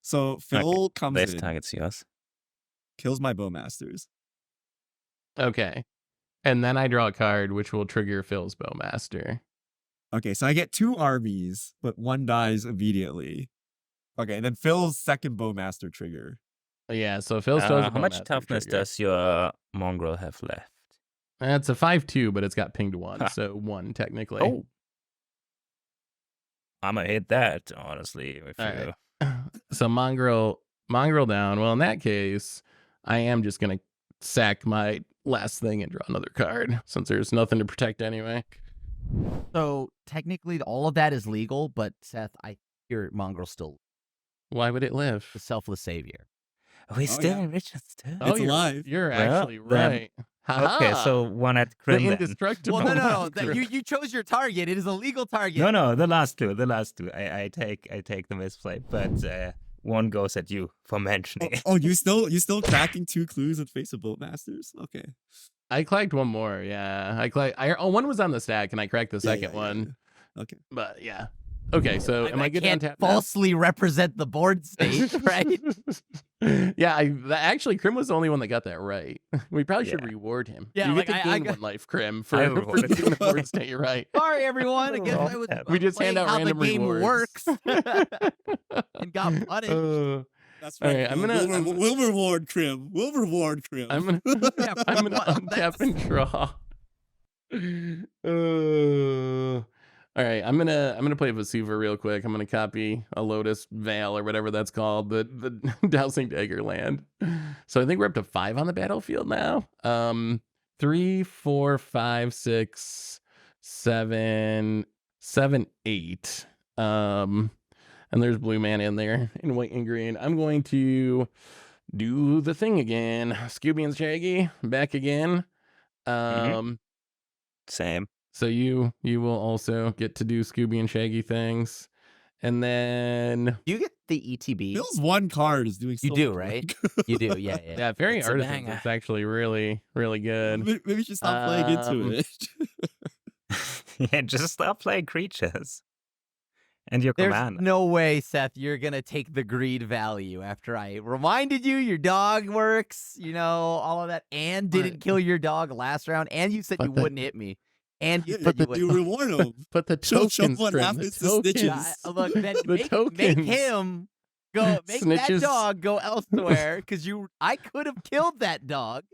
So Phil comes This in, targets yours. kills my Bowmasters. Okay. And then I draw a card, which will trigger Phil's Bowmaster. Okay, so I get 2 armies, but 1 dies immediately. Okay, and then Phil's second Bowmaster trigger. Yeah, so Phil still has a How much Bowmaster toughness trigger. does your mongrel have left? It's a 5/2, but it's got pinged 1, Ha. so 1 technically. Oh. I'm gonna hit that, honestly. If All you... right. So mongrel down. Well, in that case, I am just gonna sack my last thing and draw another card since there's nothing to protect anyway. So technically, all of that is legal, but Seth, I hear Mongrel still Why would it live? the selfless savior. Oh, he's still yeah. in Richard's turn. It's you're, alive. You're Well, actually then- right. Okay, Ha-ha! so one at the Crim then. indestructible. Well, no. monster. You chose your target. It is a legal target. No, the last two. I take the misplay, but one goes at you for mentioning it. Oh, you still cracking 2 clues in face of Boatmasters? Okay. I clacked one more. Yeah, one was on the stack, and I cracked the second one. Yeah. Okay. But yeah. Okay, so am I good on can't tap now? falsely represent the board state, right? Yeah, actually, Krim was the only one that got that right. We probably should reward him. Yeah, you like, get to I gain got- one life, Krim, I for rewarded getting the board state right. Sorry, everyone. I guess I was We just hand playing out how random the game rewards. works and got punished. That's All right. right, We'll reward Krim. We'll reward Krim. I'm gonna untap and draw. All right, I'm gonna play Vesuva real quick. I'm gonna copy a Lotus Veil or whatever that's called, the Dowsing Dagger land. So I think we're up to 5 on the battlefield now. 3, 4, 5, 6, 7, 8. And there's blue mana in there in white and green. I'm going to do the thing again. Scooby and Shaggy back again. Same. So you will also get to do Scooby and Shaggy things. And then You get the ETB. Bill's one card is doing. You so do, much right? work. You do, yeah. yeah, Fairy It's a Artisans banger. is actually really, really good. Maybe you should stop playing into it. Yeah, just stop playing creatures. And your There's command. no way, Seth, you're going to take the greed value after I reminded you your dog works, all of that, and didn't kill your dog last round, and you said you wouldn't hit me. And you said you You wouldn't. reward him. But the Show tokens, what Krim, happens the to tokens. snitches. Look, then The make tokens. him go, make Snitches. that dog go elsewhere, because I could have killed that dog.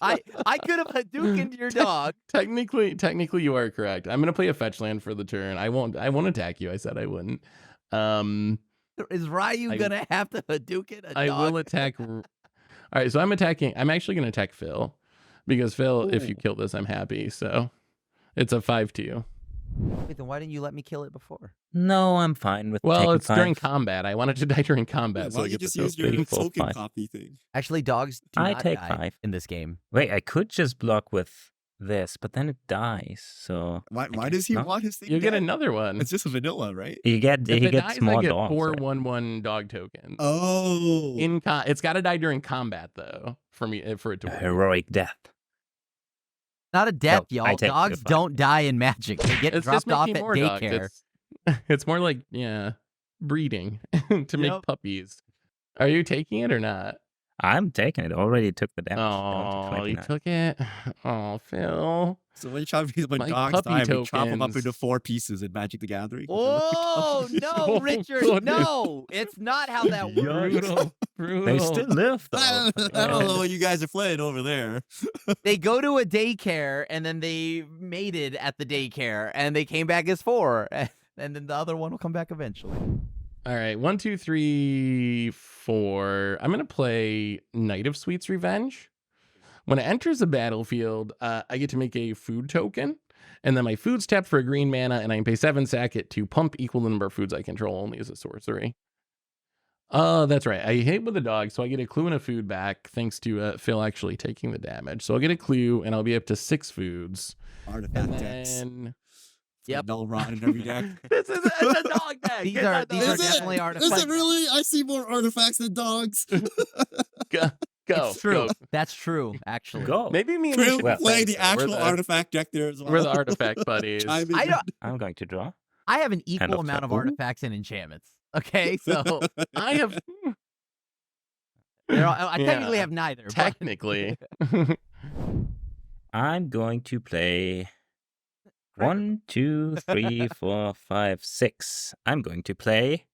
I could have Hadoukened your dog. Technically, you are correct. I'm gonna play a fetch land for the turn. I won't attack you. I said I wouldn't. Is Ryu I- gonna have to Hadouken a dog? I will attack. All right, so I'm actually gonna attack Phil, because Phil, if you kill this, I'm happy. So it's a 5-2. Wait, then why didn't you let me kill it before? No, I'm fine with Well, taking it's during 5. combat. I wanted to die during combat, Yeah, so why I don't you get just the use your faithful token 5. copy thing? Actually, dogs do I not take die 5. in this game. Wait, I could just block with this, but then it dies. So Why I does he guess not. want his thing? You get dead? another one. It's just a vanilla, right? He If it gets dies, more I get dogs. 4 right? 1/1 dog tokens. Oh. It's got to die during combat though for it to A work. heroic death. Not a death, No, I y'all. take Dogs the 5. don't die in Magic. They get It's just dropped off making at more dogs. daycare. It's more like breeding to make Yep. puppies. Are you taking it or not? I'm taking it. Already took the damage. down to Oh, you 29. took it. Oh, Phil. So when you try to when My dogs puppy die, we chop them up tokens. into 4 pieces in Magic the Gathering. Oh, no, Oh, Richard. goodness. No, it's not how that works. Brutal. Brutal. They still live though. I don't know what you guys are playing over there. They go to a daycare, and then they mated at the daycare, and they came back as 4. And then the other one will come back eventually. All right, 1, 2, 3, 4. I'm gonna play Knight of Sweet's Revenge. When it enters the battlefield, I get to make a food token, and then my food's tapped for a green mana, and I can pay 7 sack it to pump equal the number of foods I control only as a sorcery. That's right. I hit with a dog, so I get a clue and a food back, thanks to Phil actually taking the damage. So I'll get a clue, and I'll be up to 6 foods. Artifact And decks. then Yep. Null Rod in every deck. it's a dog deck. These Get are that these dog are Is it? deck. definitely Is artifacts. it really? I see more artifacts than dogs. Go. It's true. Go. That's true, actually. Go. Maybe me and you Krim should playing friends, the though. actual We're artifact deck there as well. We're the artifact buddies. Chime in. I don't. I'm going to draw. I have an equal of amount of taboo. artifacts and enchantments. Okay, so I have I technically Yeah. have neither. But technically. I'm going to play 1, 2, 3, 4, 5, 6. I'm going to play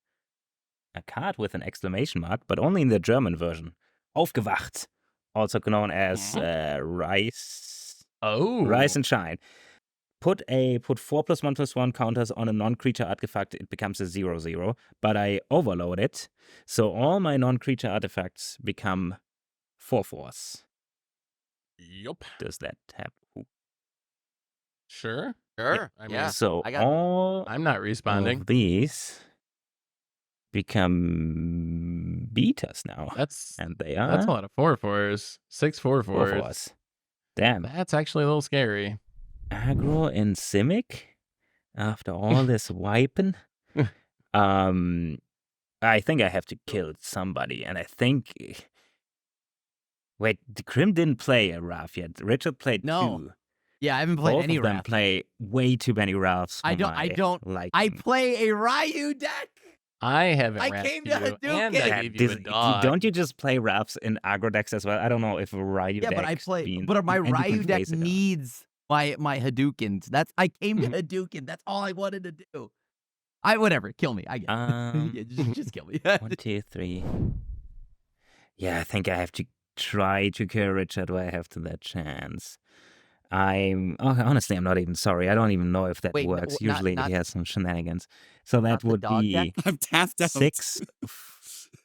a card with an exclamation mark, but only in the German version. Aufgewacht, also known as Rise and Shine. Put 4+1/+1 counters on a non-creature artifact. It becomes a 0/0, but I overload it, so all my non-creature artifacts become 4/4s. Yup. Does that happen? Sure. Sure. I mean, Yeah. So I got- all I'm not responding. of these become beaters now, That's and they that's a are lot of 4/4s. 6 4/4s. 4/4s. Damn. That's actually a little scary. Aggro and Simic after all this wiping. I think I have to kill somebody, and I think Wait, the Krim didn't play a Wrath yet. Richard played No. 2. Yeah, I haven't played Both any of them Wrath. play way too many Wraths. I play a Ryu deck. I haven't I wrapped came to you, Hadouken. and I gave you a dog. Don't you just play Wraths in aggro decks as well? I don't know if a Ryu Yeah, deck. but I play. But my Ryu deck needs my Hadoukens. I came to Hadouken. That's all I wanted to do. Whatever. Kill me. I get it. Yeah, just kill me. 1, 2, 3. Yeah, I think I have to try to kill Richard where I have to that chance. Honestly, I'm not even sorry. I don't even know if that Wait, no, works. not- Usually not- he has some shenanigans. So that the would dog be deck? I'm tapped out. 6.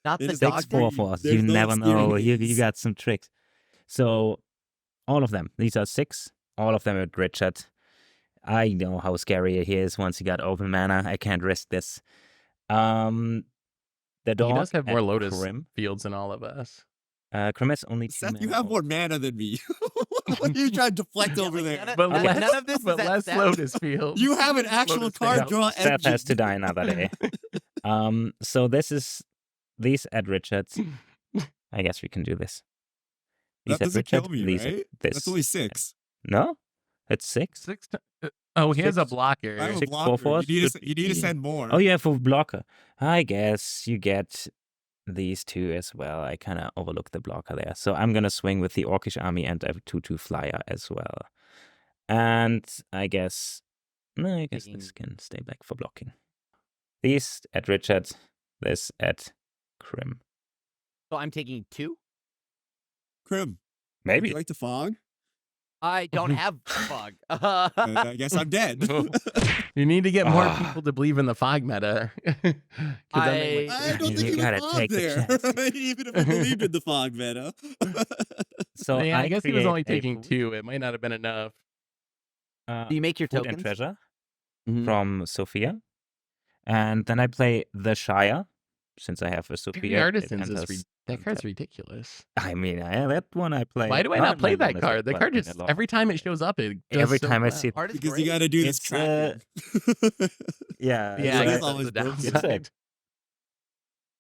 Not the It is dog Six deck. 4/4s. There's You no never know. You experience. got some tricks. So all of them. These are 6. All of them with Richard. I know how scary he is once he got open mana. I can't risk this. The dog He does have more at Lotus Krim. fields than all of us. Krim has only 2 Seth, mana. you have more mana than me. What are you trying to deflect over there? But Okay, less, none of this is but at less Seth. Lotus fields. You have an actual Lotus card fields. draw Seth engine. has to die another day. So these at Richards. I guess we can do this. These That at doesn't kill Richard, me, these right? at this. That's only 6. No? It's 6? Oh, he has a 6. blocker. I have a 6 blocker. 4/4s You need should to be- send more. Oh, you have a blocker. I guess you get these 2 as well. I kind of overlooked the blocker there. So I'm going to swing with the Orcish army and a 2/2 flyer as well. And I guess this can stay back for blocking. These at Richard, this at Krim. So I'm taking 2. Krim, would Maybe. you like to fog? I don't have fog. I guess I'm dead. You need to get more Ah. people to believe in the fog meta. 'Cause then they might- I don't You think you gotta would fog take the there. chance. Even if I believed in the fog meta. So yeah, I guess he was create only a taking food, 2. It might not have been enough. Do you make your food tokens? and treasure Mhm. from Sophia. And then I play the Shire. Since I have a Dude, Sophia. the it Artisans enters is that card's untap. ridiculous. I mean, that one I play. Why do I not not in play my that bonus card? deck, The but card in just a lot. every time it shows up, it does Every so time I well. see it. Art is Because great. you got to do this It's, tracking. Yeah, Yeah, I It's guess always that's the broken. It's downside.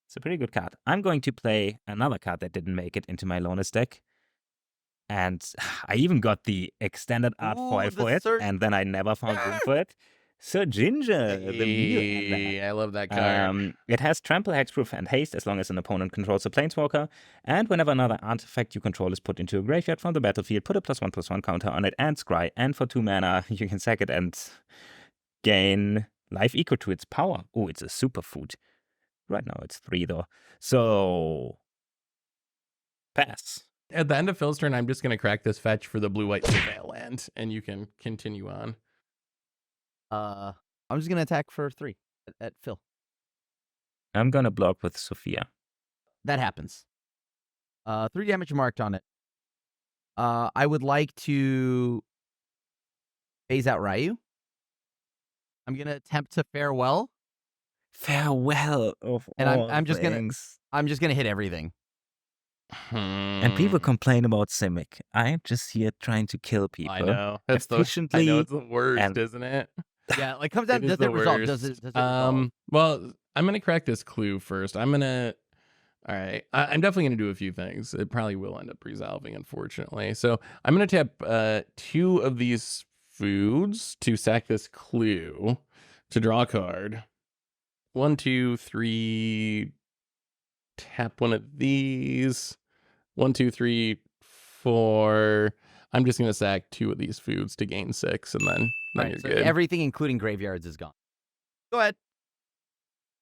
It's a pretty good card. I'm going to play another card that didn't make it into my Lonus deck. And I even got the extended art Ooh, foil the for it, Sir- and then I never found room for it. Sir Ginger, the meal Hey, I love that card. It has trample, hexproof, and haste as long as an opponent controls a planeswalker. And whenever another artifact you control is put into a graveyard from the battlefield, put a +1/+1 counter on it and scry. And for 2 mana, you can sack it and gain life equal to its power. Oh, it's a superfood. Right now it's 3 though. So pass. At the end of Phil's turn, I'm just going to crack this fetch for the blue-white surveil land, and you can continue on. I'm just gonna attack for 3 at Phil. I'm gonna block with Sophia. That happens. 3 damage marked on it. I would like to phase out Ryu. I'm gonna attempt to farewell. Farewell of And all I'm just gonna- things. I'm just gonna hit everything. And people complain about Simic. I'm just here trying to kill people. I know. That's I efficiently know it's the worst, and- isn't it? Yeah, like comes down. It is Does the it resolve? worst. Does it resolve? Well, I'm gonna crack this clue first. All right. I'm definitely gonna do a few things. It probably will end up resolving, unfortunately. So I'm gonna tap 2 of these foods to sack this clue to draw a card. 1, 2, 3. Tap 1 of these. 1, 2, 3, 4. I'm just gonna sack 2 of these foods to gain 6, and then Right, you're so good. everything, including graveyards, is gone. Go ahead.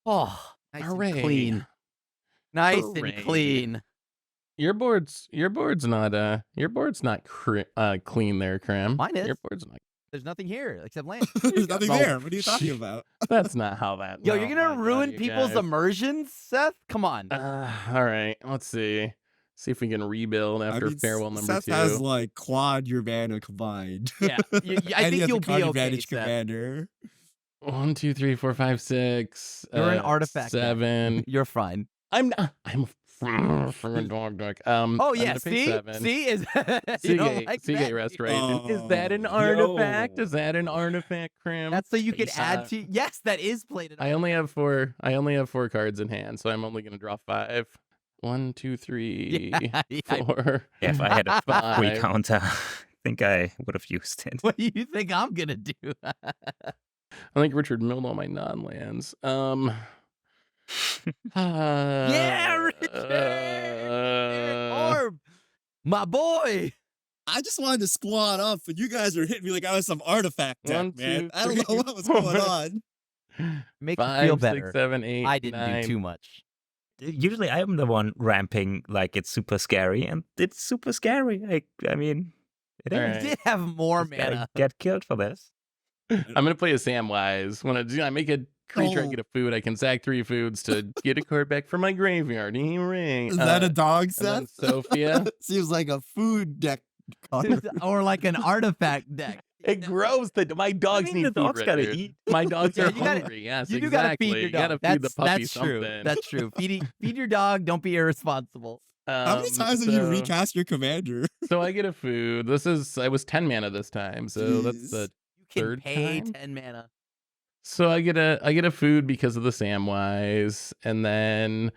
Oh, nice Hooray. and clean. Nice Hooray. and clean. Your board's not clean there, Cram. Mine is. Your board's not. There's nothing here except land. There's nothing No. there. What are you talking about? That's not how that. Yo, oh you're my gonna God, ruin you people's guys. immersions, Seth? Come on. All right, let's see. See if we can rebuild after farewell number Seth 2. has like quad your mana combined. Yeah, I And he think has a you'll card be okay, advantage Seth. commander. 1, 2, 3, 4, 5, 6. You're an artifact guy. 7. You're fine. I'm not. I'm a friggin' dog deck. Oh I'm yeah, gonna pay see, 7. see is you don't Seagate, like Seagate that? Restoration. Is that an Oh, artifact? yo. Is that an artifact, Cram? That's so you can Face add up. to. Yes, that is plated. I only have 4. I only have 4 cards in hand, so I'm only gonna draw 5. 1, 2, 3, Yeah, 4. Yeah, if I had a free 5. counter, I think I would have used it. What do you think I'm gonna do? I think Richard milled all my non-lands. Yeah, Richard! Orb! My boy! I just wanted to squad up, but you guys are hitting me like I was some artifact deck, 1, man. 2, I don't know 3, what was going on. Make you feel 5, better. 6, 7, 8, I didn't 9. do too much. Usually I'm the one ramping like it's super scary, and it's super scary. I mean, it All is. right. You did have more Just gotta mana. get killed for this. I'm gonna play a Samwise. When I make a creature, I Oh. get a food. I can sack 3 foods to get a card back from my graveyard. Ring. Is that a dog and then set? Sophia. Seems like a food deck card. Or like an artifact deck. It grows my dogs mean need the food. dogs gotta Richard. eat? My dogs Yeah, are you gotta- hungry. Yes, You do exactly. gotta feed your You dog. gotta feed the puppy that's something. true. That's true. Feed your dog. Don't be irresponsible. How many times have you recast your commander? So I get a food. I was 10 mana this time, so that's the You can Third pay time? 10 mana. So I get a food because of the Samwise, and then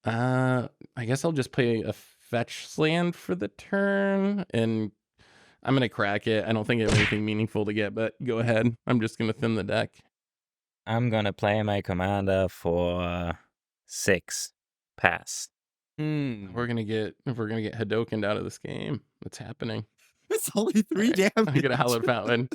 I guess I'll just play a fetch land for the turn, and I'm gonna crack it. I don't think I have anything meaningful to get, but go ahead. I'm just gonna thin the deck. I'm gonna play my commander for 6. Pass. Hmm. If we're gonna get Hadokened out of this game. It's happening. It's only 3 Alright, damage. I get a Hallowed Fountain.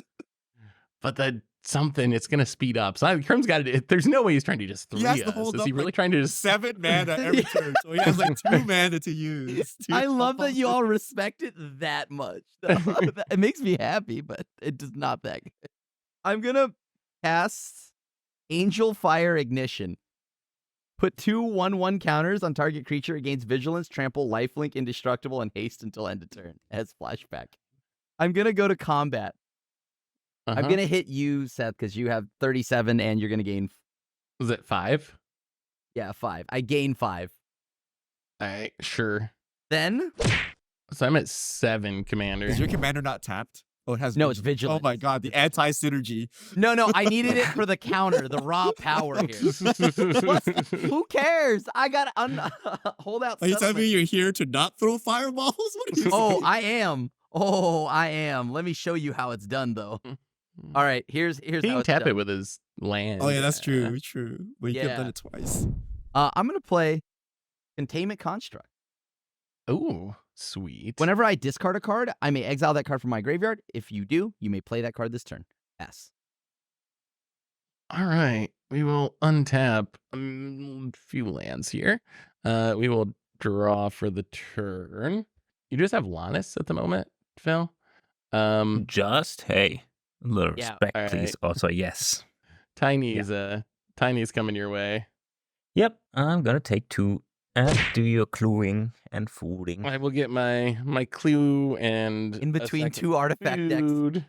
But it's gonna speed up. So Kerm's got it. There's no way he's trying to just He 3 has to us. hold Is up, he really like, trying to just 7 mana every turn, so he has like 2 mana to use. I love that you all respect it that much. It makes me happy, but it does not that good. I'm gonna cast Angel Fire Ignition. Put 2 1/1 counters on target creature against Vigilance, Trample, Lifelink, Indestructible, and Haste until end of turn. As flashback. I'm gonna go to combat. I'm Uh-huh. gonna hit you, Seth, because you have 37 and you're gonna gain Was it 5? 5. I gain 5. All right, sure. Then So I'm at 7, Commander. Is your commander not tapped? Oh, it has No, it's Oh Vigilance. my god, the anti-synergy. No, I needed it for the counter, the raw power here. Who cares? I got to hold out. Are you telling me settlement. you're here to not throw fireballs? What are you Oh, saying? I am. Let me show you how it's done, though. All right, here's He how can it's tap done. it with his land. Oh yeah, that's true. True. But you could have done Yeah. it twice. I'm gonna play Containment Construct. Ooh, sweet. Whenever I discard a card, I may exile that card from my graveyard. If you do, you may play that card this turn. S. All right, we will untap a few lands here. We will draw for the turn. You just have Lannis at the moment, Phil. Just, hey, a little Yeah, respect, all please. Also, yes. Tiny's coming your way. Yep, I'm gonna take 2 and do your cluing and fooding. I will get my clue and In a between second 2 artifact decks. food.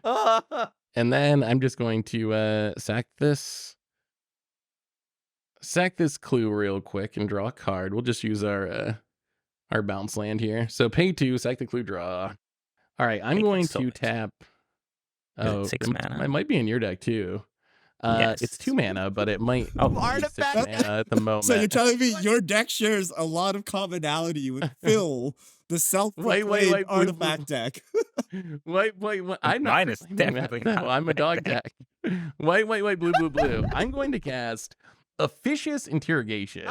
And then I'm just going to sack this clue real quick and draw a card. We'll just use our bounce land here. So pay 2, sack the clue, draw. All right, I'm Make it going to solid. tap. Is it 6 mana? It might be in your deck too. Yes. It's 2 mana, but it might Oh, be 6 artifact mana at the moment. So you're telling me your deck shares a lot of commonality with Phil, the self-proclaimed wait, artifact deck. Wait. I'm not Mine is proclaiming that. definitely No, not I'm a like dog that. deck. Wait, blue. I'm going to cast Officious Interrogation.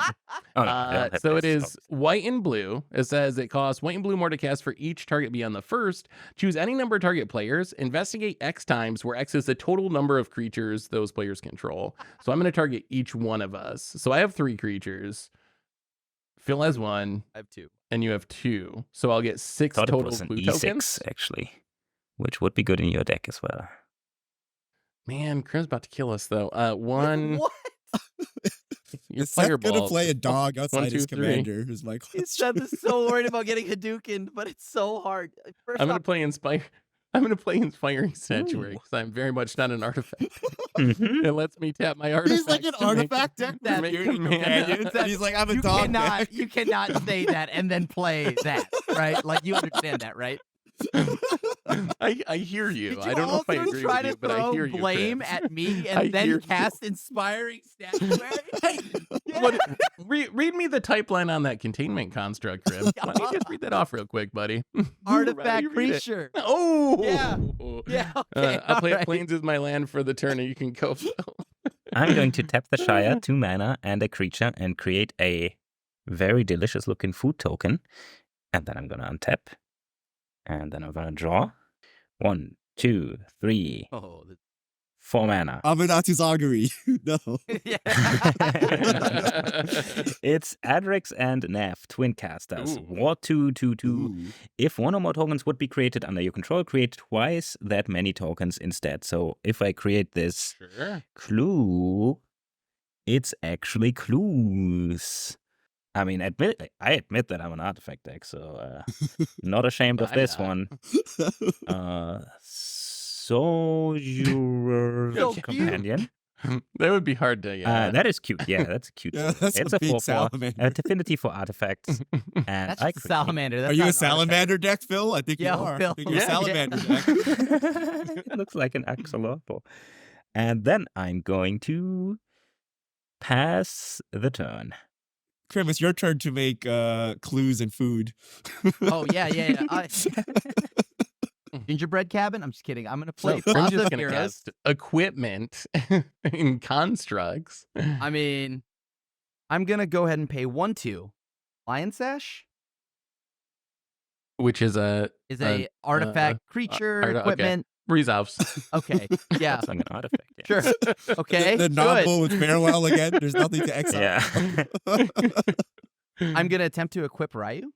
Oh, no, I don't have So it this. is white and blue. It says it costs white and blue more to cast for each target beyond the first. Choose any number of target players. Investigate X times, where X is the total number of creatures those players control. So I'm going to target each one of us. So I have 3 creatures. Phil has 1, I have 2. and you have 2. So I'll get 6 Thought it total was an clue E6 tokens. actually, which would be good in your deck as well. Man, Crim's about to kill us though. 1. What? Your Is Seth gonna fireball. play a dog outside 1, 2, his 3. commander? Is my question. Seth is so worried about getting Hadoukened, but it's so hard. First I'm gonna off, play Inspire. I'm gonna play Inspiring Sanctuary Ooh. because I'm very much not an artifact. Mhm. It lets me tap my artifact. He's like an artifact deck to with make your a mana. companion. And he's like, I'm a you dog deck. cannot say that and then play that, right? Like you understand that, right? I hear you. Did you I don't know if I also agree try with you, to but I throw hear you. blame Chris. at me I and then hear you. cast inspiring statuary? Hey, what, read me the type line on that containment construct, Grim. Why don't you just read that off real quick, buddy? Artifact You read it. creature. Oh! Yeah, okay, I'll play alright. Plains is my land for the turn, and you can go, Phil. I'm going to tap the Shire, 2 mana, and a creature, and create a very delicious looking food token. And then I'm going to untap. And then I'm going to draw. 1, 2, 3, Oh, 4 mana. Amanatu Zagari. No. yeah. It's Adrix and Nav, twin casters. Ooh. War 2/2/2. Ooh. If one or more tokens would be created under your control, create twice that many tokens instead. So if I create this Sure. clue, it's actually clues. I mean, I admit that I'm an artifact deck, so not ashamed of I'm this not. one. Soldier's So cute. Companion. That would be hard to, That is cute. Yeah, that's a cute. Yeah, one. that's It's a a big 4/4. salamander. Affinity for artifacts. And That's I just a salamander. That's Are you not a an artifact. salamander deck, Phil? I think Yeah, you are. Phil. I think you're a Yeah. salamander deck. it looks like an axolotl. And then I'm going to pass the turn. Krim, it's your turn to make clues and food. Oh, yeah. Gingerbread cabin? I'm just kidding. I'm going to play So, I'm Plaza just of going to Heroes. cast equipment in constructs. I mean, I'm going to go ahead and pay 1/2. Lion Sash Which is a is a artifact creature okay. equipment. resolves. Okay. Yeah. That's like an artifact. Yeah. Sure. Okay. The good. novel with farewell again. There's nothing to exile. Yeah. I'm going to attempt to equip Ryu.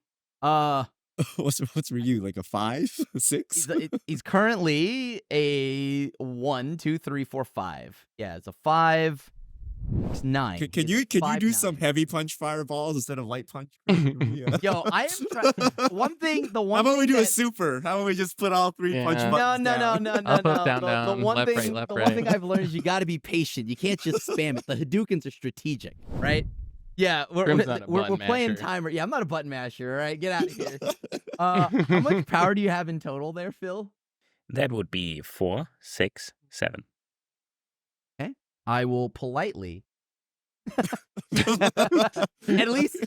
what's for you? Like a 5, a 6? He's currently a 1, 2, 3, 4, 5. Yeah, it's a 5. It's 9. Can He's you a do 5/9. some heavy punch fireballs instead of light punch? Yeah. Yo, I am trying. One thing. The one. How about we thing do a that- super? How about we just put all 3 punch Yeah. buttons No. down? Up, up, down, The down, one left, thing, right, left, the right. one thing I've learned is you got to be patient. You can't just spam it. The Hadoukens are strategic, right? Yeah, Grim's not a we're button playing masher. timer. Yeah, I'm not a button masher. All right, get out of here. How much power do you have in total there, Phil? That would be 4, 6, 7. I will politely. At least,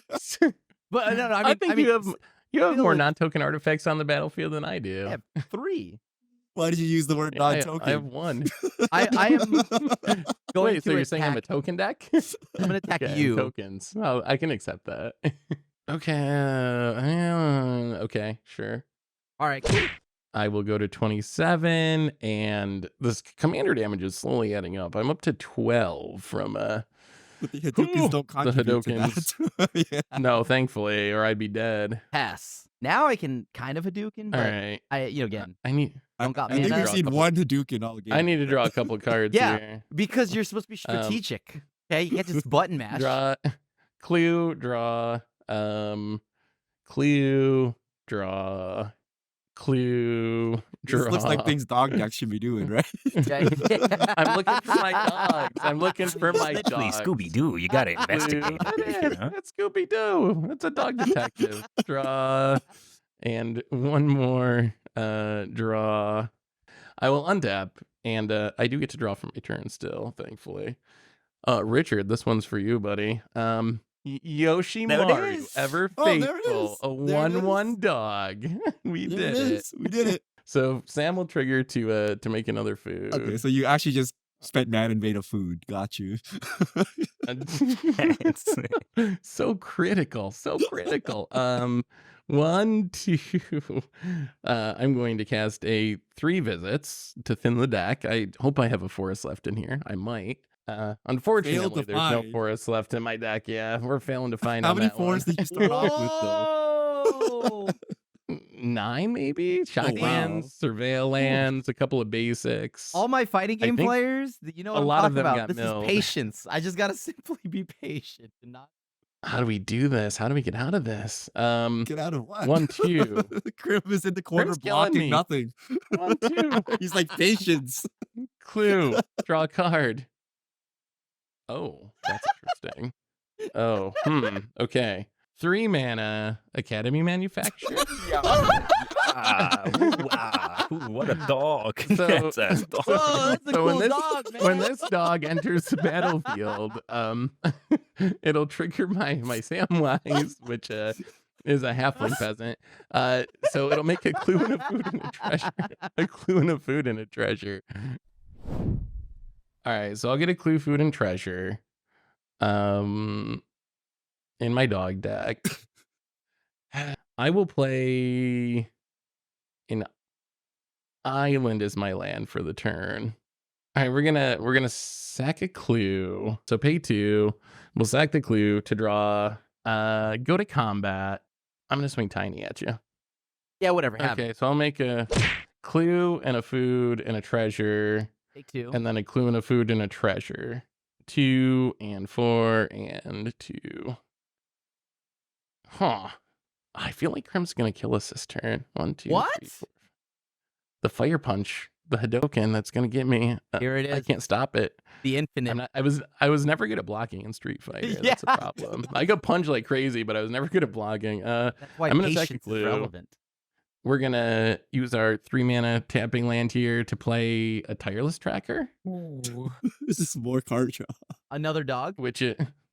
but no. I think mean, you have Phil more is- non-token artifacts on the battlefield than I do. I have 3. Why did you use the word Yeah, non-token? I have 1. I am going Wait, to so you're saying I'm a attack- token deck? I'm gonna attack Okay, you. Tokens. Oh, I can accept that. Okay. Okay, sure. All right, cool. I will go to 27, and this commander damage is slowly adding up. I'm up to 12 from But the Hadoukens don't contribute to that. Yeah. no, thankfully, or I'd be dead. Pass. Now I can kind of Hadouken, All but right. again, I need don't got I think mana. we've seen one Hadouken all game. I need to draw a couple cards Yeah. here. Because you're supposed to be strategic. Okay, you can't just button mash. Draw, clue, draw, clue, draw, clue, This draw. looks like things dog decks should be doing, right? Okay. I'm looking for my dogs. I'm looking for my Literally, dogs. Scooby Doo. You gotta investigate. It is. It's Scooby Doo. It's a dog detective. Draw. And one more draw. I will untap. And I do get to draw from my turn still, thankfully. Richard, this one's for you, buddy. Yoshimaru, There it is. ever Oh, there it faithful, is. a There it 1/1 dog. We There did it it. is. We did it. So Sam will trigger to make another food. Okay, so you actually just spent man and made a food. Got you. So critical, so critical. 1, 2. I'm going to cast a 3 visits to thin the deck. I hope I have a forest left in here. I might. Unfortunately, to there's no find. forest left in my deck. Yeah, we're failing to find. How on many that one. forests did you start off with, though? Whoa! 9 maybe. Shocklands, surveillance, a couple of basics. All my fighting I game think players, you know what a I'm lot of talking them about. got This milled. is patience. I just gotta simply be patient and not. How do we do this? How do we get out of this? Get out of what? 1, 2. Krim is in the corner Krim's killing blocking me. nothing. 1, 2. He's like, patience. Clue. Draw a card. Oh, that's interesting. Oh, okay. 3 mana Academy Manufacturer. Ooh, what a dog. So- That's a dog. Whoa, that's a So when cool this- dog, man. When this dog enters the battlefield, it'll trigger my Samwise, which is a halfling peasant. So it'll make a clue and a food and a treasure. A clue and a food and a treasure. All right, so I'll get a clue, food, and treasure. In my dog deck. I will play an island as my land for the turn. All right, we're gonna sack a clue. So pay 2. We'll sack the clue to draw. Go to combat. I'm gonna swing tiny at you. Yeah, whatever. Have it. Okay, so I'll make a clue and a food and a treasure, Take 2. and then a clue and a food and a treasure. 2 and 4 and 2. Huh. I feel like Crim's gonna kill us this turn. 1, 2, What? 3, 4. The fire punch, the Hadoken, that's gonna get me. Here it I is. can't stop it. The infinite. I'm not, I was never good at blocking in Street Fighter. That's a Yeah. problem. I could punch like crazy, but I was never good at blocking. That's why I'm gonna sack a patience is clue. relevant. We're gonna use our 3 mana tapping land here to play a tireless tracker, This is more card draw. Another dog. which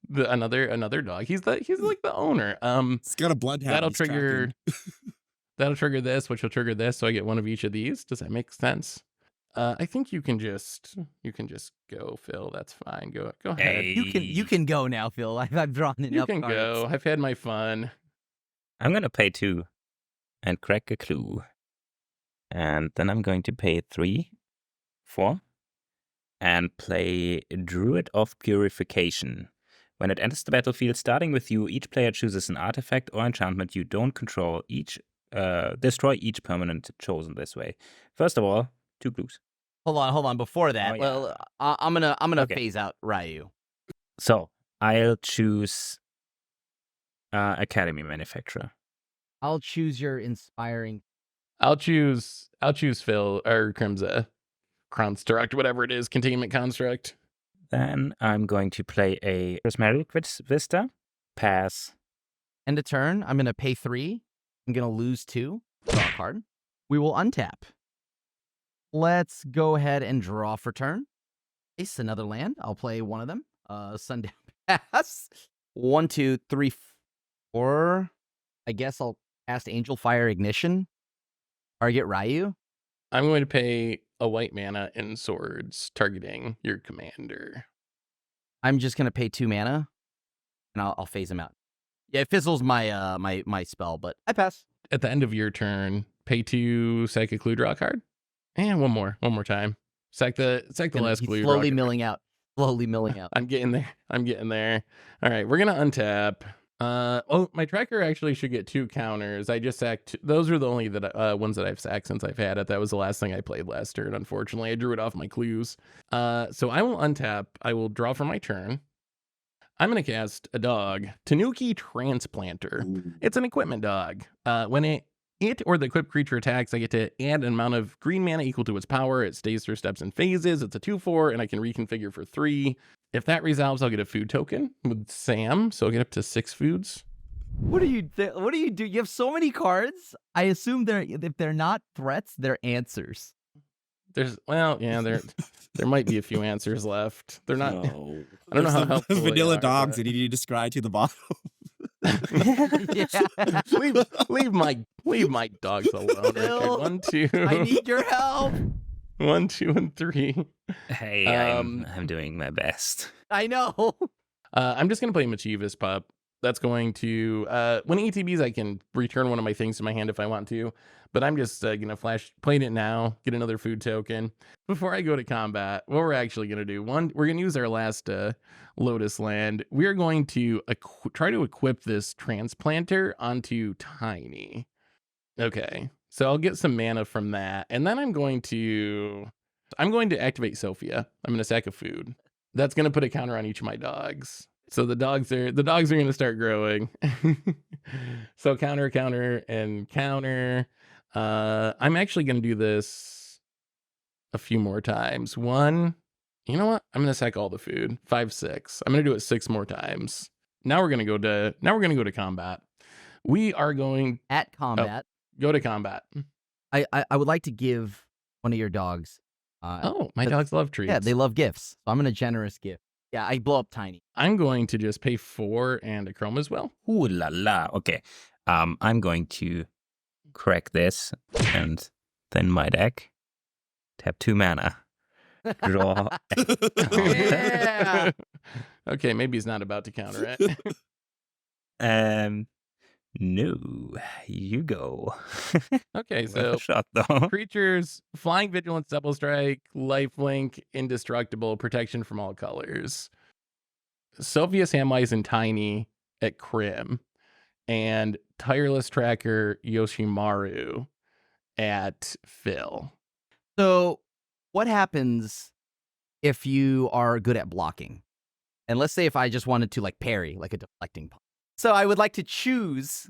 another dog. He's like the owner. It's got a blood habit. That'll he's trigger tracking. that'll trigger this, which will trigger this, so I get one of each of these. Does that make sense? I think you can just go, Phil. That's fine. Go ahead. Hey. You can go now, Phil. I've drawn enough You can cards. go. I've had my fun. I'm going to pay 2 and crack a clue. And then I'm going to pay 3, 4, and play Druid of Purification. When it enters the battlefield, starting with you, each player chooses an artifact or enchantment you don't control. Destroy each permanent chosen this way. First of all, 2 clues. Hold on. Before that, Oh, yeah. well, I'm gonna Okay. phase out Ryu. So I'll choose Academy Manufacturer. I'll choose your inspiring. I'll choose Phil or Crimza construct, whatever it is, containment construct. Then I'm going to play a Prismatic Vista. Pass. End of turn. I'm gonna pay 3. I'm gonna lose 2. Draw a card. We will untap. Let's go ahead and draw for turn. Ace another land. I'll play one of them. Sundown Pass. 1, 2, 3, 4. I guess I'll cast Angel Fire Ignition. Target Ryu. I'm going to pay a white mana in swords, targeting your commander. I'm just gonna pay 2 mana, and I'll phase him out. Yeah, it fizzles my my spell, but I pass. At the end of your turn, pay 2, sack a clue, draw a card. And one more time. Sack the last He's clue. draw a slowly card. milling out. Slowly milling out. I'm getting there. All right, we're gonna untap. My tracker actually should get 2 counters. I just sacked. Those are the only ones that I've sacked since I've had it. That was the last thing I played last turn. Unfortunately, I drew it off my clues. So I will untap. I will draw for my turn. I'm gonna cast a dog, Tanuki Transplanter. It's an equipment dog. When it or the equipped creature attacks, I get to add an amount of green mana equal to its power. It stays through steps and phases. It's a 2/4, and I can reconfigure for 3. If that resolves, I'll get a food token with Sam, so I'll get up to 6 foods. What do you do? You have so many cards. I assume if they're not threats, they're answers. There might be a few answers left. They're not. No. I don't know how There's some helpful they vanilla are, dogs but- that you need to describe to the bottom. Yeah. leave my dogs alone, Phil, Richard. 1, 2. I need your help. 1, 2, and 3. Hey, I'm doing my best. I know. I'm just gonna play Mischievous Pup. That's going to when it ETBs, I can return one of my things to my hand if I want to. But I'm just gonna play it now, get another food token. Before I go to combat, what we're actually gonna do, we're gonna use our last Lotus land. We're going to try to equip this transplanter onto Tiny. Okay, so I'll get some mana from that, and then I'm going to activate Sophia. I'm gonna sack a food. That's gonna put a counter on each of my dogs. So the dogs are gonna start growing. So counter, and counter. I'm actually gonna do this a few more times. 1, you know what? I'm gonna sack all the food. 5, 6. I'm gonna do it 6 more times. Now we're gonna go to combat. We are going At combat. Go to combat. I would like to give one of your dogs. Oh, my but- dogs love treats. Yeah, they love gifts. So I'm gonna generous gift. Yeah, I blow up Tiny. I'm going to just pay 4 and a chrome as well. Ooh la la. Okay. I'm going to crack this and then my deck. Tap 2 mana. Draw. Yeah. Okay, maybe he's not about to counter it. No, you go. Okay, Well so shot though. creatures, flying, vigilance, double strike, lifelink, indestructible, protection from all colors. Sophia's Samwise and Tiny at Crim, and Tireless Tracker Yoshimaru at Phil. So, what happens if you are good at blocking? And let's say if I just wanted to like parry, like a deflecting pawn. So I would like to choose.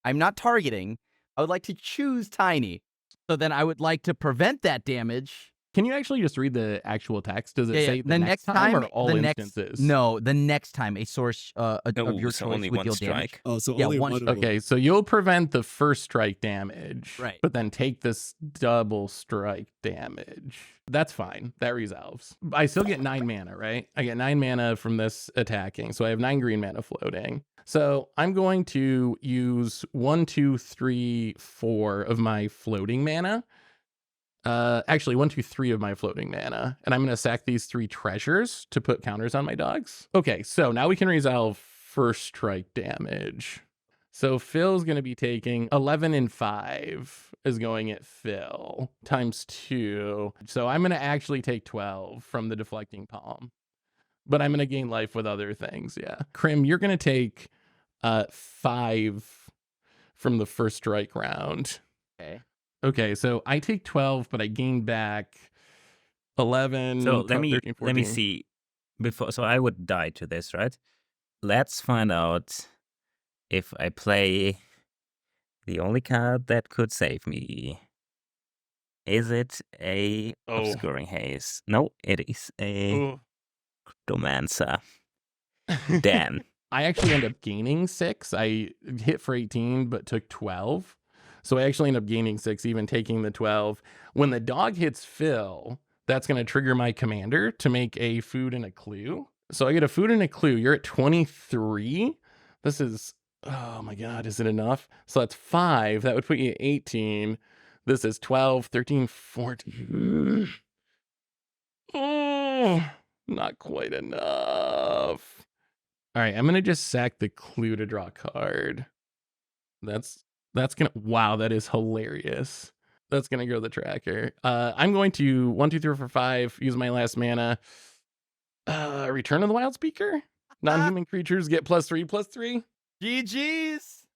I'm not targeting. I would like to choose Tiny. So then I would like to prevent that damage. Can you actually just read the actual text? Does it say the next time or all the instances? No, the next time a source of your so choice only would one deal strike. damage. Oh, so Yeah, only one one. of them. Okay, so you'll prevent the first strike damage, Right. But then take this double strike damage. That's fine. That resolves. I still get 9 mana, right? I get 9 mana from this attacking, so I have 9 green mana floating. So I'm going to use 1, 2, 3, 4 of my floating mana. Actually 1, 2, 3 of my floating mana, and I'm going to sack these 3 treasures to put counters on my dogs. Okay, so now we can resolve first strike damage. So Phil's going to be taking 11 and 5 is going at Phil times 2. So I'm going to actually take 12 from the deflecting palm, but I'm going to gain life with other things. Yeah. Crim, you're going to take 5 from the first strike round. Okay. Okay, so I take 12, but I gain back 11. So 12, 13, let me 14. see. Before, so I would die to this, right? Let's find out if I play the only card that could save me. Is it a Obscuring Haze? No, it is a Cryptomancer. Damn. I actually end up gaining 6. I hit for 18, but took 12. So I actually end up gaining 6, even taking the 12. When the dog hits Phil, that's going to trigger my commander to make a food and a clue. So I get a food and a clue. You're at 23. This is, oh my God, is it enough? So that's 5. That would put you at 18. This is 12, 13, 14. Oh, not quite enough. All right, I'm going to just sack the clue to draw a card. That's gonna, wow, that is hilarious. That's gonna go to the tracker. I'm going to 1, 2, 3, 4, 5, use my last mana. Return of the Wild Speaker. Non-human creatures get +3/+3. GG's.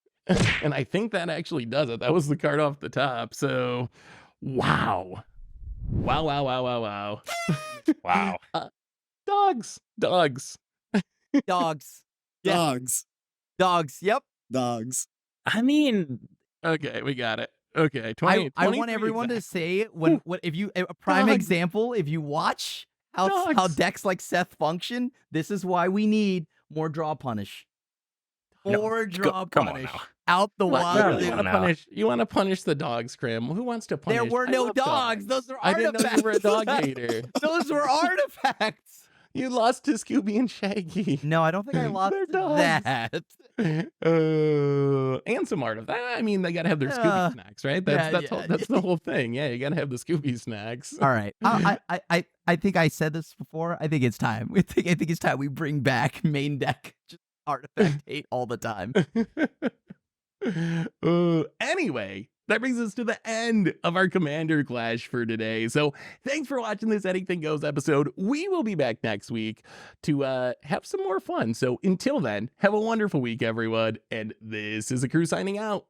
And I think that actually does it. That was the card off the top. So, wow. Wow. Wow. Dogs. Dogs. Yeah. Dogs. Yep. Dogs. I mean, Okay, we got it. Okay, 20. I want 23 everyone to exactly. say when if you a prime Dogs. example, if you watch how Dogs. decks like Seth function, this is why we need more draw punish. No, More draw come on punish. now. Out the What? wild. You no, want to no. punish? You want to punish the dogs, Crim? Who wants to punish? There were I no love dogs. Those are I artifacts. didn't know you were a dog hater. Those were artifacts. You lost to Scooby and Shaggy. No, I don't think I lost They're to dogs. that. And some art of that. I mean, they gotta have their Yeah. Scooby snacks, right? That's Yeah. that's the whole thing. Yeah, you gotta have the Scooby snacks. All right. I think I said this before. I think it's time. I think it's time we bring back main deck just artifact hate all the time. Anyway, that brings us to the end of our Commander Clash for today. So thanks for watching this Anything Goes episode. We will be back next week to have some more fun. So until then, have a wonderful week, everyone. And this is a crew signing out.